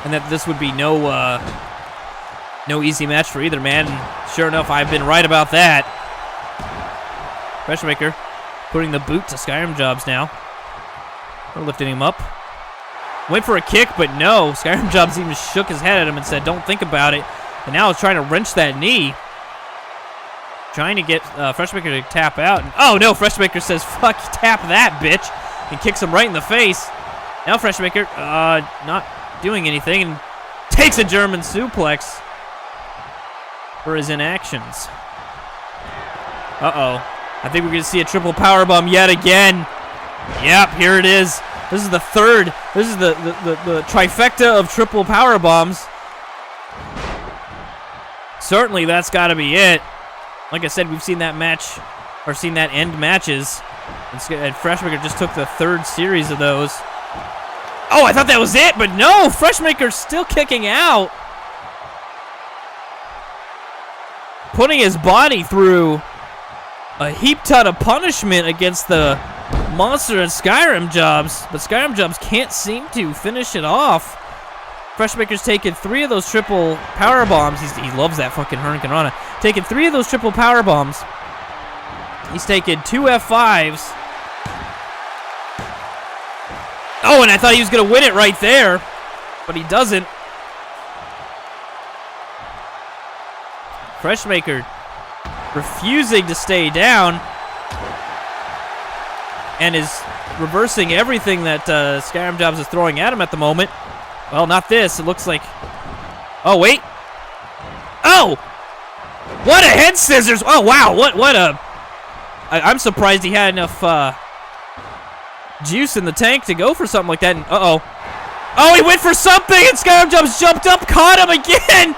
and that this would be no easy match for either man. And sure enough, I've been right about that. Freshmaker putting the boot to Skyrim Jobs now. They're lifting him up. Went for a kick, but no. Skyrim Jobs even shook his head at him and said, don't think about it. And now he's trying to wrench that knee. Trying to get Freshmaker to tap out. And, oh, no. Freshmaker says, fuck, tap that, bitch. And kicks him right in the face. Now Freshmaker not doing anything and takes a German suplex for his inactions. Uh-oh. I think we're going to see a triple powerbomb yet again. Yep, here it is. This is the third. This is the trifecta of triple powerbombs. Certainly, that's got to be it. Like I said, we've seen that match, or seen that end matches. And Freshmaker just took the third series of those. Oh, I thought that was it, but no! Freshmaker's still kicking out. Putting his body through a heap ton of punishment against the monster at Skyrim Jobs, but Skyrim Jobs can't seem to finish it off. Freshmaker's taken 3 of those triple power bombs. He loves that fucking Hurricane Rana. Taken 3 of those triple power bombs. He's taken 2 F5s. Oh, and I thought he was going to win it right there, but he doesn't. Freshmaker refusing to stay down and is reversing everything that Skyrim Jobs is throwing at him at the moment. Well, not this. It looks like... Oh, wait. Oh! What a head scissors! Oh, wow. What a... I'm surprised he had enough juice in the tank to go for something like that. Uh-oh. Oh, he went for something, and Skyrim Jobs jumped up, caught him again!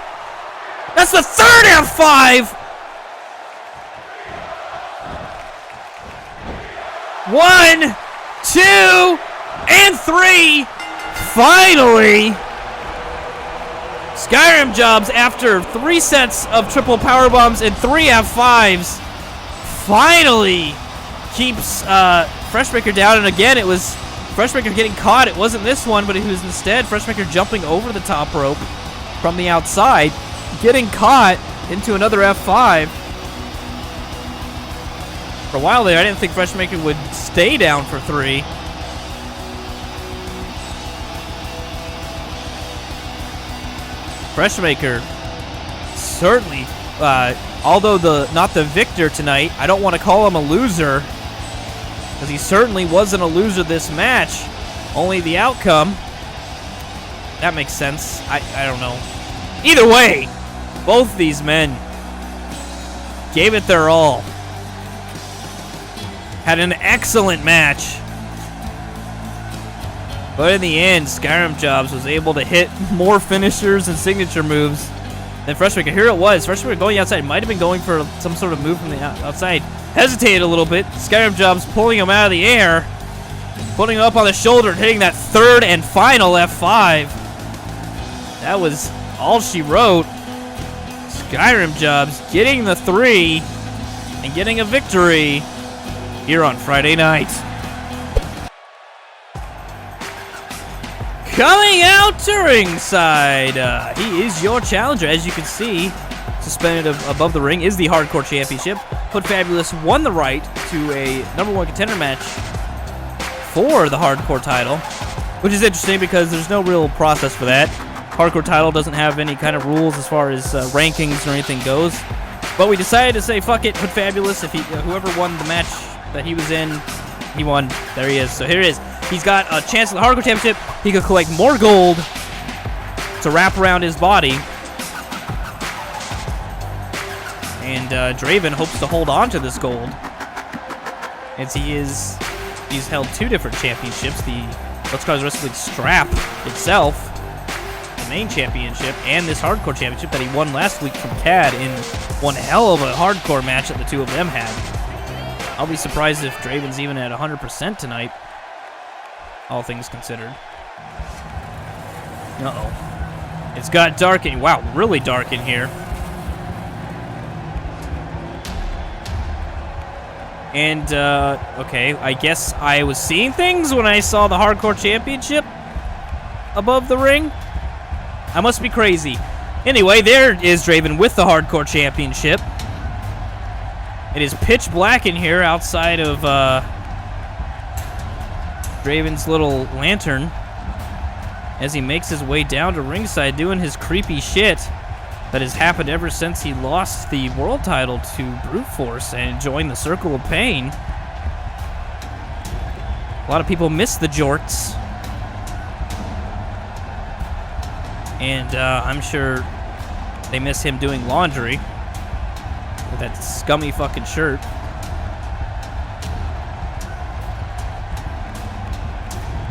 That's the third F5! 1, 2, and 3. Finally, Skyrim Jobs, after 3 sets of triple power bombs and 3 F5s, finally keeps Freshmaker down. And again, it was Freshmaker getting caught. It wasn't this one, but it was instead Freshmaker jumping over the top rope from the outside, getting caught into another F5. For a while there, I didn't think Freshmaker would stay down for 3. Freshmaker certainly, although not the victor tonight, I don't want to call him a loser, because he certainly wasn't a loser this match. Only the outcome. That makes sense. I don't know. Either way, both these men gave it their all. Had an excellent match. But in the end, Skyrim Jobs was able to hit more finishers and signature moves than Freshmaker. Here it was. Freshmaker going outside. Might have been going for some sort of move from the outside. Hesitated a little bit. Skyrim Jobs pulling him out of the air. Putting him up on the shoulder and hitting that third and final F5. That was all she wrote. Skyrim Jobs getting the 3 and getting a victory here on Friday night. Coming out to ringside, he is your challenger. As you can see, suspended above the ring is the Hardcore Championship. Hood Fabulous won the right to a #1 contender match for the Hardcore title, which is interesting because there's no real process for that. Hardcore title doesn't have any kind of rules as far as rankings or anything goes. But we decided to say, fuck it, Hood Fabulous. If whoever won the match that he was in, he won. There he is. So here it is. He's got a chance at the Hardcore Championship. He could collect more gold to wrap around his body. And Draven hopes to hold on to this gold, as he's held 2 different championships. The Let's Cause Wrestling strap itself, the main championship, and this Hardcore Championship that he won last week from Khad in one hell of a hardcore match that the 2 of them had. I'll be surprised if Draven's even at 100% tonight, all things considered. Uh-oh. It's got dark in... Wow, really dark in here. And, okay, I guess I was seeing things when I saw the Hardcore Championship above the ring. I must be crazy. Anyway, there is Draven with the Hardcore Championship. It is pitch black in here outside of Draven's little lantern as he makes his way down to ringside doing his creepy shit that has happened ever since he lost the world title to Brute Force and joined the Circle of Pain. A lot of people miss the jorts. And I'm sure they miss him doing laundry with that scummy fucking shirt.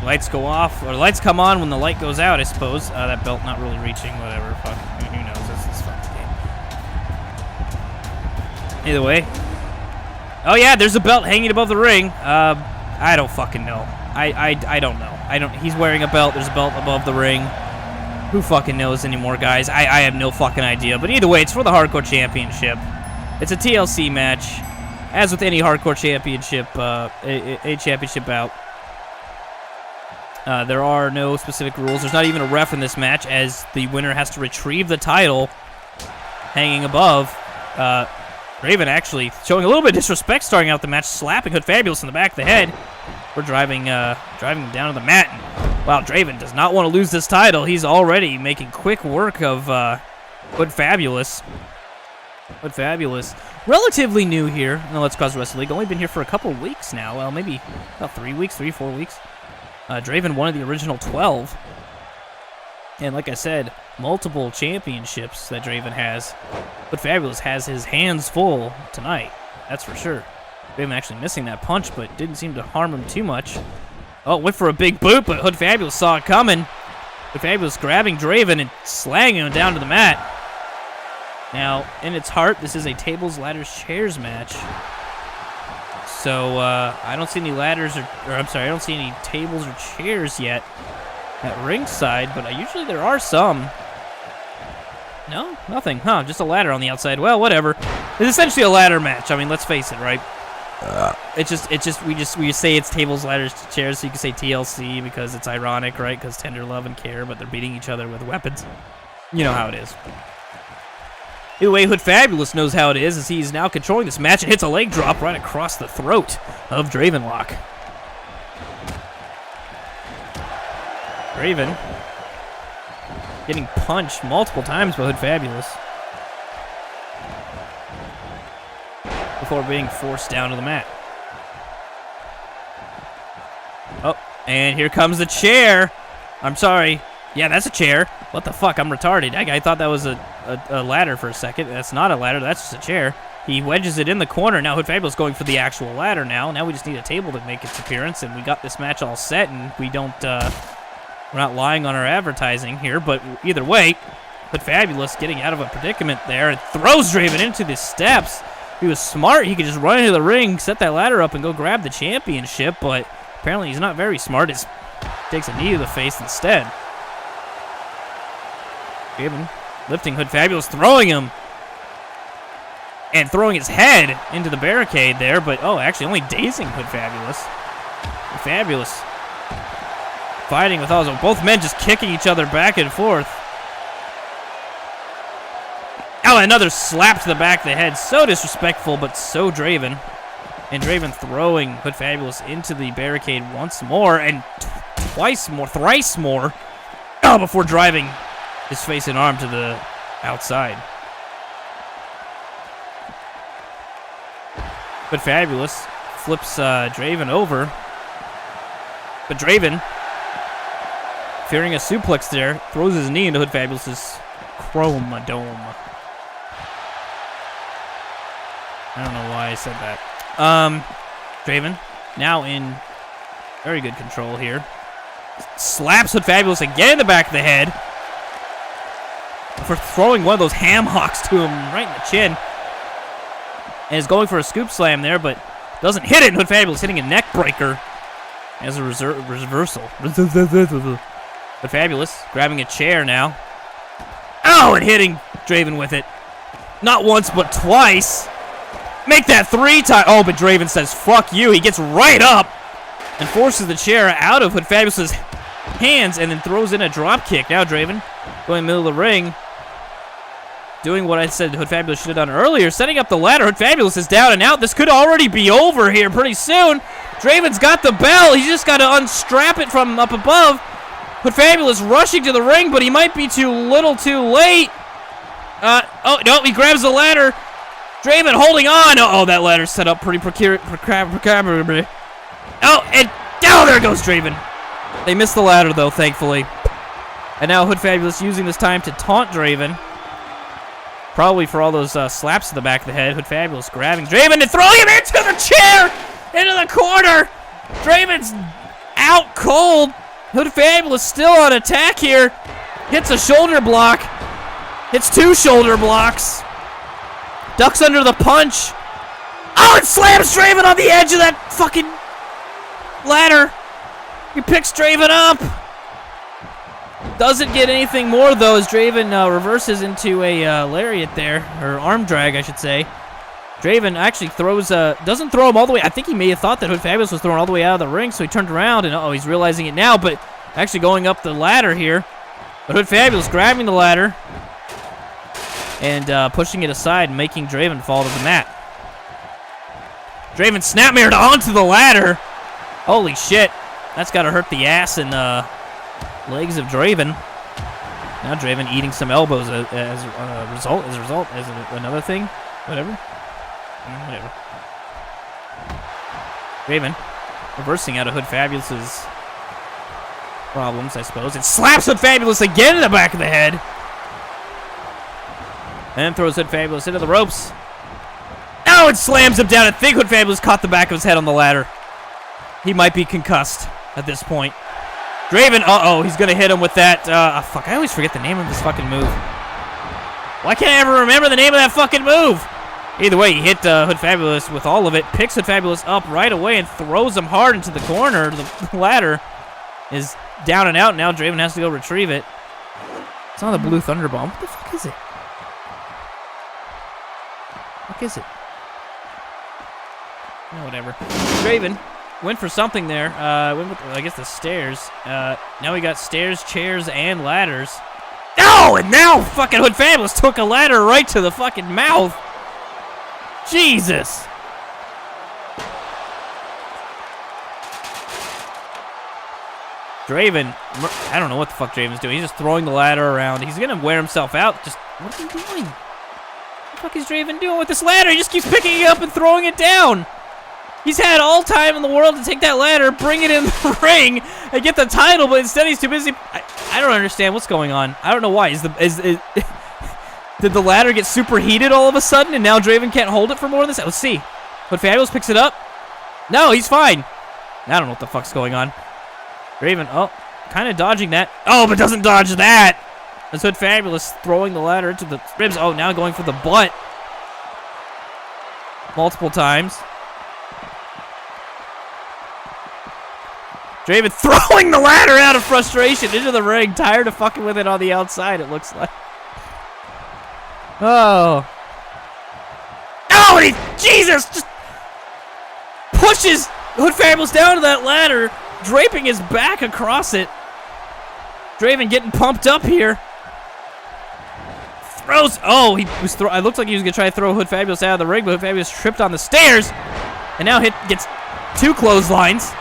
Lights go off, or lights come on when the light goes out, I suppose. That belt not really reaching, whatever. Fuck, who knows? This is fucking game. Either way. Oh yeah, there's a belt hanging above the ring. I don't fucking know. I don't know. He's wearing a belt. There's a belt above the ring. Who fucking knows anymore, guys? I have no fucking idea. But either way, it's for the Hardcore Championship. It's a TLC match. As with any Hardcore Championship, a championship bout. There are no specific rules. There's not even a ref in this match, as the winner has to retrieve the title hanging above. Raven actually showing a little bit of disrespect starting out the match, slapping Hood Fabulous in the back of the head. We're driving him down to the mat. And, wow, Draven does not want to lose this title. He's already making quick work of Hood Fabulous. Hood Fabulous, relatively new here in the Let's Cause Wrestling League. Only been here for a couple weeks now. Well, maybe about 3 weeks, 4 weeks. Draven, one of the original 12. And like I said, multiple championships that Draven has. But Fabulous has his hands full tonight. That's for sure. Draven actually missing that punch, but didn't seem to harm him too much. Oh, went for a big boot, but Hood Fabulous saw it coming. Hood Fabulous grabbing Draven and slanging him down to the mat. Now, in its heart, this is a tables, ladders, chairs match. So, I don't see any ladders, I don't see any tables or chairs yet at ringside, but usually there are some. No, nothing. Huh, just a ladder on the outside. Well, whatever. It's essentially a ladder match. I mean, let's face it, right? We say it's tables, ladders, chairs, so you can say TLC because it's ironic, right? Because Tender Love and Care, but they're beating each other with weapons. You know how it is. Either way, Hood Fabulous knows how it is as he's now controlling this match and hits a leg drop right across the throat of Dravenlock. Draven getting punched multiple times by Hood Fabulous before being forced down to the mat. Oh, and here comes the chair. I'm sorry. Yeah, that's a chair. What the fuck? I'm retarded. I thought that was a ladder for a second. That's not a ladder. That's just a chair. He wedges it in the corner. Now Hood Fabulous going for the actual ladder now. Now we just need a table to make its appearance, and we got this match all set, and we don't, we're not lying on our advertising here, but either way, Hood Fabulous getting out of a predicament there and throws Draven into the steps. If he was smart, he could just run into the ring, set that ladder up, and go grab the championship, but apparently he's not very smart. He takes a knee to the face instead. Draven lifting Hood Fabulous, throwing him, and throwing his head into the barricade there, but, oh, actually only dazing Hood Fabulous. Hood Fabulous fighting with all both men just kicking each other back and forth. Oh, another slap to the back of the head. So disrespectful, but so Draven. And Draven throwing Hood Fabulous into the barricade once more, and thrice more, before driving his face and arm to the outside. But Fabulous flips Draven over. But Draven, fearing a suplex there, throws his knee into Hood Fabulous's chrome dome. I don't know why I said that. Draven, now in very good control here. Slaps Hood Fabulous again in the back of the head for throwing one of those ham hocks to him right in the chin. And is going for a scoop slam there, but doesn't hit it. Hood Fabulous hitting a neck breaker as a reversal. Hood Fabulous grabbing a chair now. Oh, and hitting Draven with it. Not once, but twice. Make that 3 times. Oh, but Draven says, fuck you. He gets right up and forces the chair out of Hood Fabulous's hands and then throws in a drop kick. Now Draven going in the middle of the ring. Doing what I said Hood Fabulous should have done earlier. Setting up the ladder. Hood Fabulous is down and out. This could already be over here pretty soon. Draven's got the bell. He's just got to unstrap it from up above. Hood Fabulous rushing to the ring, but he might be too late. Oh, no, he grabs the ladder. Draven holding on. Oh, that ladder's set up pretty precariously. Oh, and there goes Draven. They missed the ladder, though, thankfully. And now Hood Fabulous using this time to taunt Draven. Probably for all those slaps to the back of the head. Hood Fabulous grabbing Draven and throwing him into the chair! Into the corner! Draven's out cold. Hood Fabulous still on attack here. Hits a shoulder block. Hits 2 shoulder blocks. Ducks under the punch. Oh, it slams Draven on the edge of that fucking ladder. He picks Draven up. Doesn't get anything more, though, as Draven reverses into a lariat there. Or arm drag, I should say. Draven actually throws doesn't throw him all the way. I think he may have thought that Hood Fabulous was thrown all the way out of the ring, so he turned around, and he's realizing it now, but actually going up the ladder here. But Hood Fabulous grabbing the ladder and pushing it aside, making Draven fall to the mat. Draven snapmared onto the ladder. Holy shit. That's got to hurt the ass and legs of Draven. Now Draven eating some elbows as a result, as another thing. Whatever. Draven reversing out of Hood Fabulous's problems, I suppose. And slaps Hood Fabulous again in the back of the head. And throws Hood Fabulous into the ropes. Oh, it slams him down. I think Hood Fabulous caught the back of his head on the ladder. He might be concussed at this point. Draven, he's going to hit him with that. Fuck, I always forget the name of this fucking move. Why can't I ever remember the name of that fucking move? Either way, he hit Hood Fabulous with all of it, picks Hood Fabulous up right away and throws him hard into the corner. The ladder is down and out. Now Draven has to go retrieve it. It's on the blue thunder bomb. What the fuck is it? What is it? Oh, whatever. Draven went for something there. Went with, I guess, the stairs. Now we got stairs, chairs, and ladders. Oh, and now fucking Hood Fabulous took a ladder right to the fucking mouth. Jesus. Draven, I don't know what the fuck Draven's doing. He's just throwing the ladder around. He's going to wear himself out. Just, what is he doing? What the fuck is Draven doing with this ladder? He just keeps picking it up and throwing it down. He's had all time in the world to take that ladder, bring it in the ring, and get the title, but instead he's too busy. I don't understand what's going on. I don't know why. Did the ladder get superheated all of a sudden, and now Draven can't hold it for more than this? Let's see. But Fabulous picks it up. No, he's fine. I don't know what the fuck's going on. Draven, kind of dodging that. Oh, but doesn't dodge that. That's Hood Fabulous throwing the ladder into the ribs. Oh, now going for the butt. Multiple times. Draven throwing the ladder out of frustration into the ring. Tired of fucking with it on the outside, it looks like. Oh. Oh, and Jesus! Just pushes Hood Fabulous down to that ladder, draping his back across it. Draven getting pumped up here. Throws. Oh, he was. It looked like he was gonna try to throw Hood Fabulous out of the ring, but Hood Fabulous tripped on the stairs, and now gets 2 clotheslines.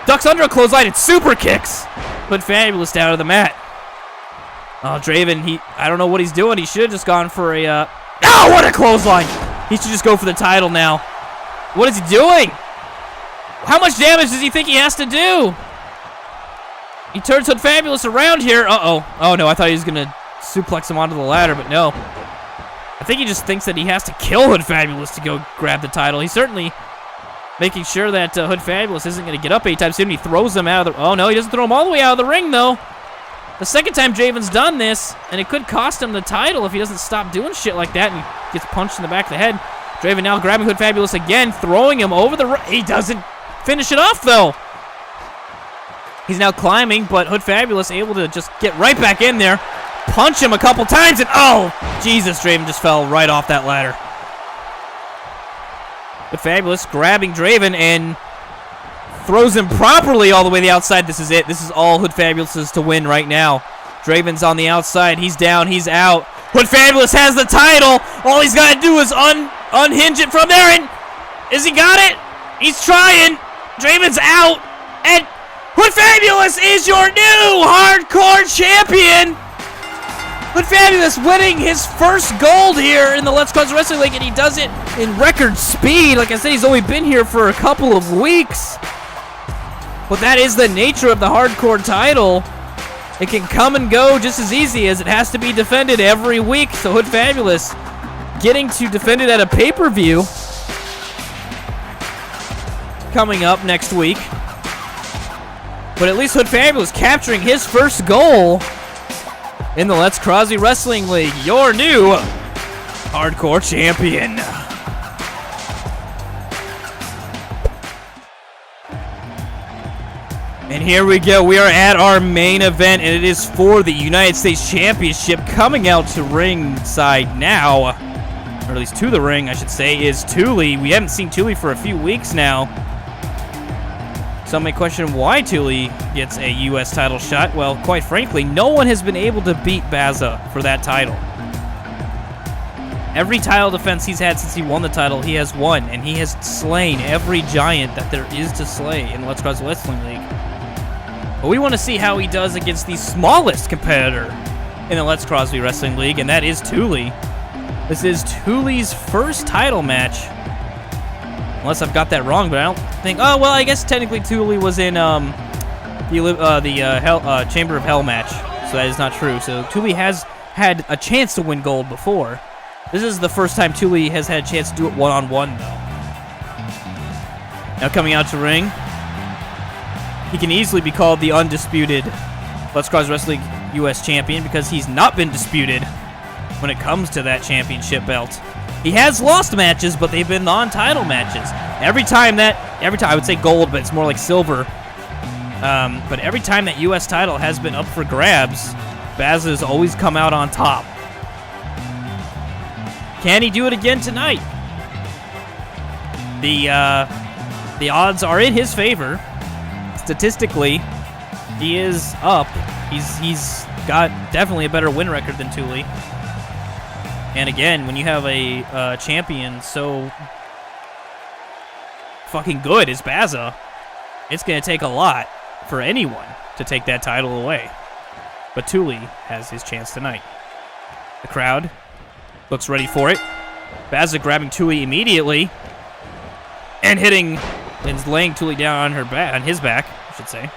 Ducks under a clothesline and super kicks. Hood Fabulous down to the mat. Oh, Draven, I don't know what he's doing. He should have just gone for a, oh, what a clothesline! He should just go for the title now. What is he doing? How much damage does he think he has to do? He turns Hood Fabulous around here. Uh-oh. Oh, no, I thought he was going to suplex him onto the ladder, but no. I think he just thinks that he has to kill Hood Fabulous to go grab the title. He's certainly making sure that Hood Fabulous isn't going to get up anytime soon. He throws him out of the... Oh, no, he doesn't throw him all the way out of the ring, though. The second time Draven's done this, and it could cost him the title if he doesn't stop doing shit like that and gets punched in the back of the head. Draven now grabbing Hood Fabulous again, throwing him over the... He doesn't finish it off, though. He's now climbing, but Hood Fabulous able to just get right back in there, punch him a couple times, and oh, Jesus, Draven just fell right off that ladder. Hood Fabulous grabbing Draven and throws him properly all the way to the outside. This is it. This is all Hood Fabulous's to win right now. Draven's on the outside. He's down. He's out. Hood Fabulous has the title. All he's got to do is unhinge it from there. And is he got it? He's trying. Draven's out. And Hood Fabulous is your new hardcore champion. Hood Fabulous winning his first gold here in the Let's Cause Wrestling League, and he does it in record speed. Like I said, he's only been here for a couple of weeks. But that is the nature of the hardcore title. It can come and go just as easy as it has to be defended every week. So Hood Fabulous getting to defend it at a pay-per-view coming up next week. But at least Hood Fabulous capturing his first goal in the Let's Crosby Wrestling League, your new hardcore champion. And here we go. We are at our main event, and it is for the United States Championship. Coming out to ringside now, or at least to the ring, I should say, is Thule. We haven't seen Thule for a few weeks now. Some may question why Thule gets a U.S. title shot. Well, quite frankly, no one has been able to beat Baza for that title. Every title defense he's had since he won the title, he has won, and he has slain every giant that there is to slay in Let's Cause Wrestling League. But we want to see how he does against the smallest competitor in the Let's Crosby Wrestling League, and that is Thule. This is Thule's first title match. Unless I've got that wrong, but I don't think... Oh, well, I guess technically Thule was in the Chamber of Hell match, so that is not true. So Thule has had a chance to win gold before. This is the first time Thule has had a chance to do it one-on-one, though. Now coming out to ring, he can easily be called the undisputed Let's Cause Wrestling U.S. champion because he's not been disputed when it comes to that championship belt. He has lost matches, but they've been non-title matches. Every time I would say gold, but it's more like silver. But every time that U.S. title has been up for grabs, Baz has always come out on top. Can he do it again tonight? The odds are in his favor. Statistically, he is up. He's got definitely a better win record than Thule. And again, when you have a champion so fucking good as Baza, it's going to take a lot for anyone to take that title away. But Thule has his chance tonight. The crowd looks ready for it. Baza grabbing Thule immediately and laying Thule down on his back, I should say,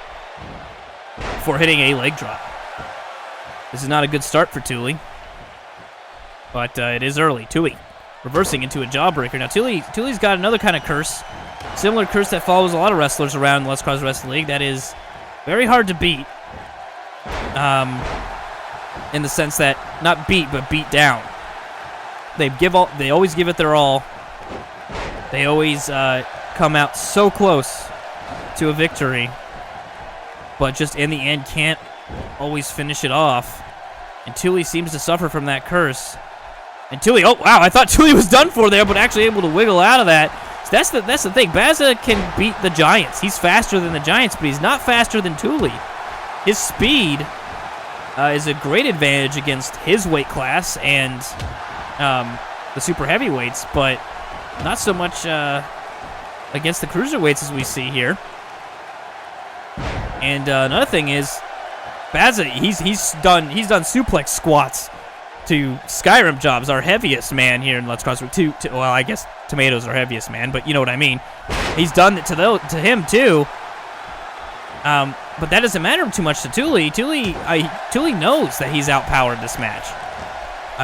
before hitting a leg drop. This is not a good start for Thule. But it is early. Thule reversing into a jawbreaker. Now, Thule's got another kind of curse. Similar curse that follows a lot of wrestlers around Let's Cause Wrestling League. That is very hard to beat. In the sense that, not beat, but beat down. They always give it their all. They always come out so close to a victory. But just in the end can't always finish it off. And Thule seems to suffer from that curse. And Thule, oh wow, I thought Thule was done for there, but actually able to wiggle out of that. So that's the thing. Baza can beat the Giants. He's faster than the Giants, but he's not faster than Thule. His speed is a great advantage against his weight class and the super heavyweights, but not so much against the cruiserweights as we see here. And another thing is, Baza, he's done suplex squats to Skyrim jobs, our heaviest man here in Let's Cross. Well, I guess Tomatoes are heaviest man, but you know what I mean. He's done it to him too. But that doesn't matter too much to Thule. Thule knows that he's outpowered this match.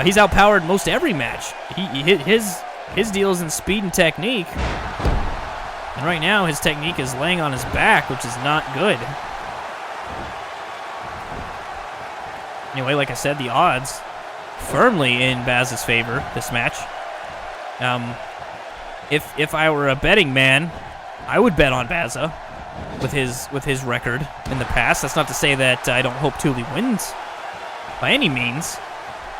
He's outpowered most every match. His deal is in speed and technique. And right now, his technique is laying on his back, which is not good. Anyway, like I said, the odds firmly in Baz's favor this match. If I were a betting man, I would bet on Baza with his record in the past. That's not to say that I don't hope Thule wins by any means.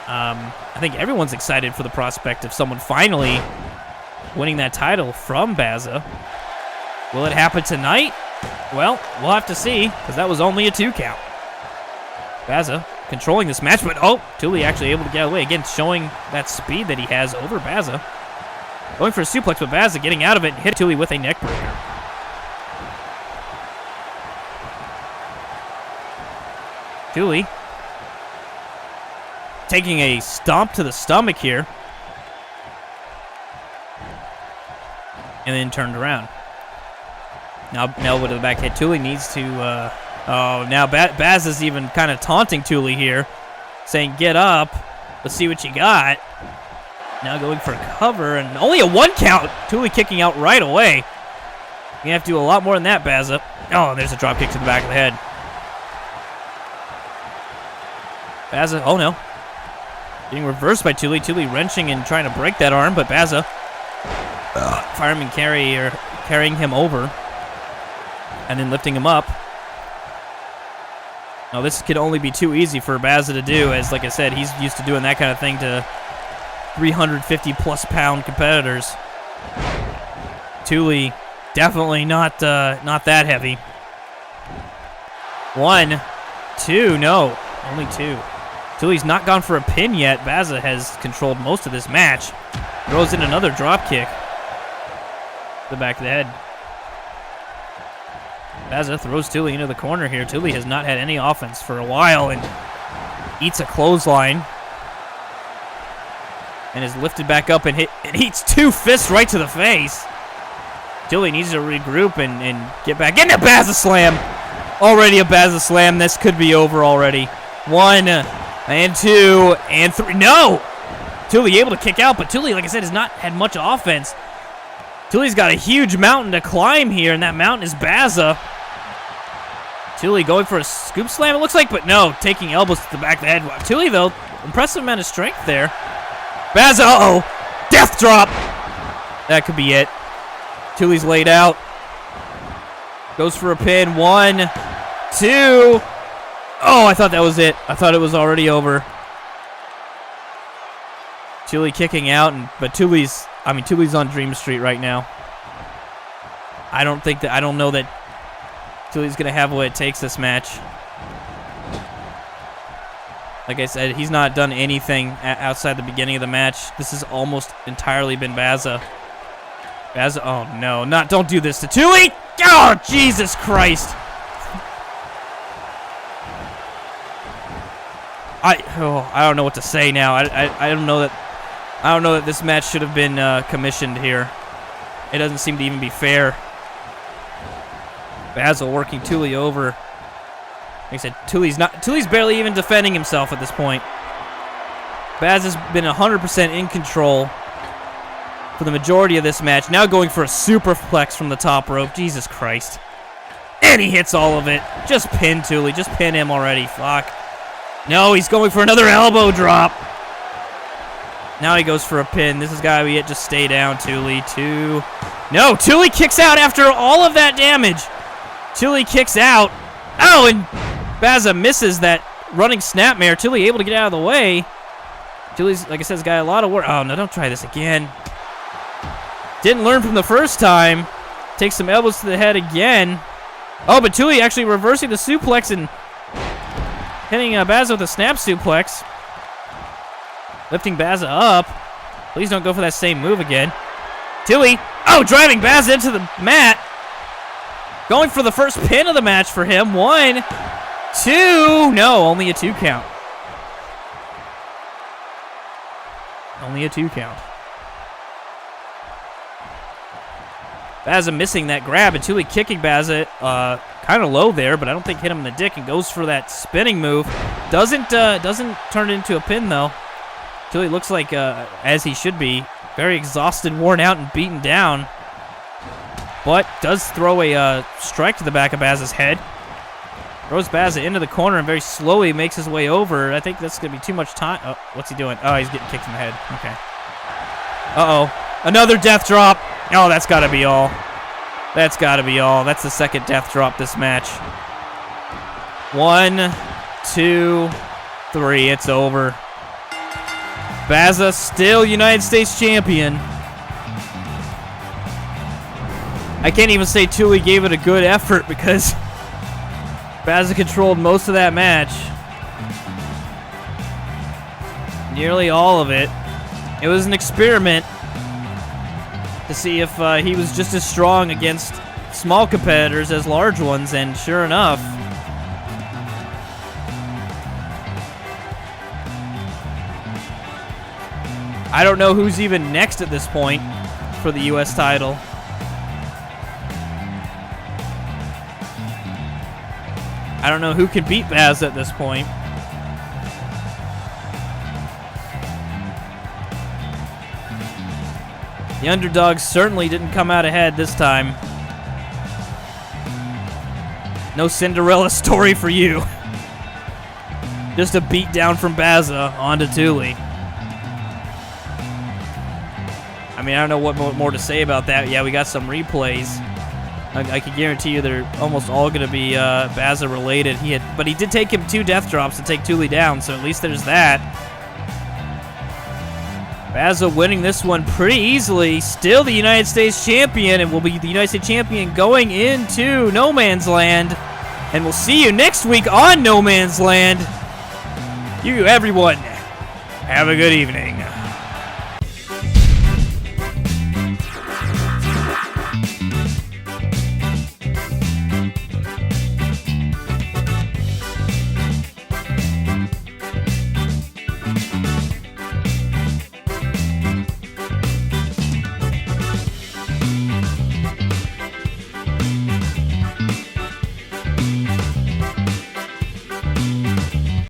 I think everyone's excited for the prospect of someone finally winning that title from Baza. Will it happen tonight? Well, we'll have to see, because that was only a 2 count. Baza controlling this match, but oh, Thule actually able to get out of the way. Again, showing that speed that he has over Baza. Going for a suplex, but Baza getting out of it and hit Thule with a neck breaker. Thule taking a stomp to the stomach here. And then turned around. Now elbow to the back head. Thule needs to, now Baz is even kind of taunting Thule here, saying, get up, let's see what you got. Now going for a cover, and only a 1 count. Thule kicking out right away. You're going to have to do a lot more than that, Baza. Oh, there's a drop kick to the back of the head. Baza, oh no. Getting reversed by Thule. Thule wrenching and trying to break that arm, but Baza, fireman carrying him over and then lifting him up. Now this could only be too easy for Baza to do, as like I said, he's used to doing that kind of thing to 350+ pound competitors. Thule definitely not that heavy. 1, 2, no, only 2. Thule's not gone for a pin yet. Baza has controlled most of this match. Throws in another drop kick. The back of the head. Baza throws Thule into the corner here. Thule has not had any offense for a while and eats a clothesline. And is lifted back up and eats 2 fists right to the face. Thule needs to regroup and get back into Baza Slam. Already a Baza Slam. This could be over already. 1 and 2 and 3. No! Thule able to kick out, but Thule, like I said, has not had much offense. Thule's got a huge mountain to climb here, and that mountain is Baza. Thule going for a scoop slam, it looks like, but no, taking elbows to the back of the head. Wow, Thule, though, impressive amount of strength there. Baza, uh-oh, death drop. That could be it. Thule's laid out. Goes for a pin. 1, 2. Oh, I thought that was it. I thought it was already over. Thule kicking out, but Thule's on Dream Street right now. I don't know that Thule's gonna have what it takes this match. Like I said, he's not done anything outside the beginning of the match. This has almost entirely been Baza. Baza, oh no, don't do this to Thule! Oh, Jesus Christ! I don't know what to say now. I don't know that this match should have been commissioned here. It doesn't seem to even be fair. Basil working Thule over. Like I said, Thule's barely even defending himself at this point. Baz has been 100% in control for the majority of this match. Now going for a superplex from the top rope. Jesus Christ. And he hits all of it. Just pin Thule. Just pin him already. Fuck. No, he's going for another elbow drop. Now he goes for a pin. This has got to be it. Just stay down, Thule. 2. No, Thule kicks out after all of that damage. Thule kicks out. Oh, and Baza misses that running snapmare. Thule able to get out of the way. Thule's, like I said, has got a lot of work. Oh, no, don't try this again. Didn't learn from the first time. Takes some elbows to the head again. Oh, but Thule actually reversing the suplex and hitting Baza with a snap suplex. Lifting Baza up. Please don't go for that same move again. Thule, oh, driving Baza into the mat. Going for the first pin of the match for him. 1, 2. No, only a 2 count. Only a 2 count. Baza missing that grab, and Thule kicking Baza kind of low there, but I don't think hit him in the dick, and goes for that spinning move. Doesn't turn it into a pin, though. Thule looks like, as he should be, very exhausted, worn out, and beaten down. But does throw a strike to the back of Baza's head. Throws Baza into the corner and very slowly makes his way over. I think that's going to be too much time. Oh, what's he doing? Oh, he's getting kicked in the head. Okay. Uh-oh. Another death drop. Oh, that's got to be all. That's got to be all. That's the second death drop this match. 1, 2, 3. It's over. Baza still United States champion. I can't even say Thule gave it a good effort because Baza controlled most of that match. Nearly all of it. It was an experiment to see if he was just as strong against small competitors as large ones, and sure enough, I don't know who's even next at this point for the U.S. title. I don't know who can beat Baz at this point. The underdogs certainly didn't come out ahead this time. No Cinderella story for you. Just a beat down from Baza onto Thule. I mean, I don't know what more to say about that. Yeah, we got some replays. I can guarantee you they're almost all going to be Baza related. But he did take him 2 death drops to take Thule down, so at least there's that. Baza winning this one pretty easily. Still the United States champion, and will be the United States champion going into No Man's Land. And we'll see you next week on No Man's Land. You, everyone, have a good evening.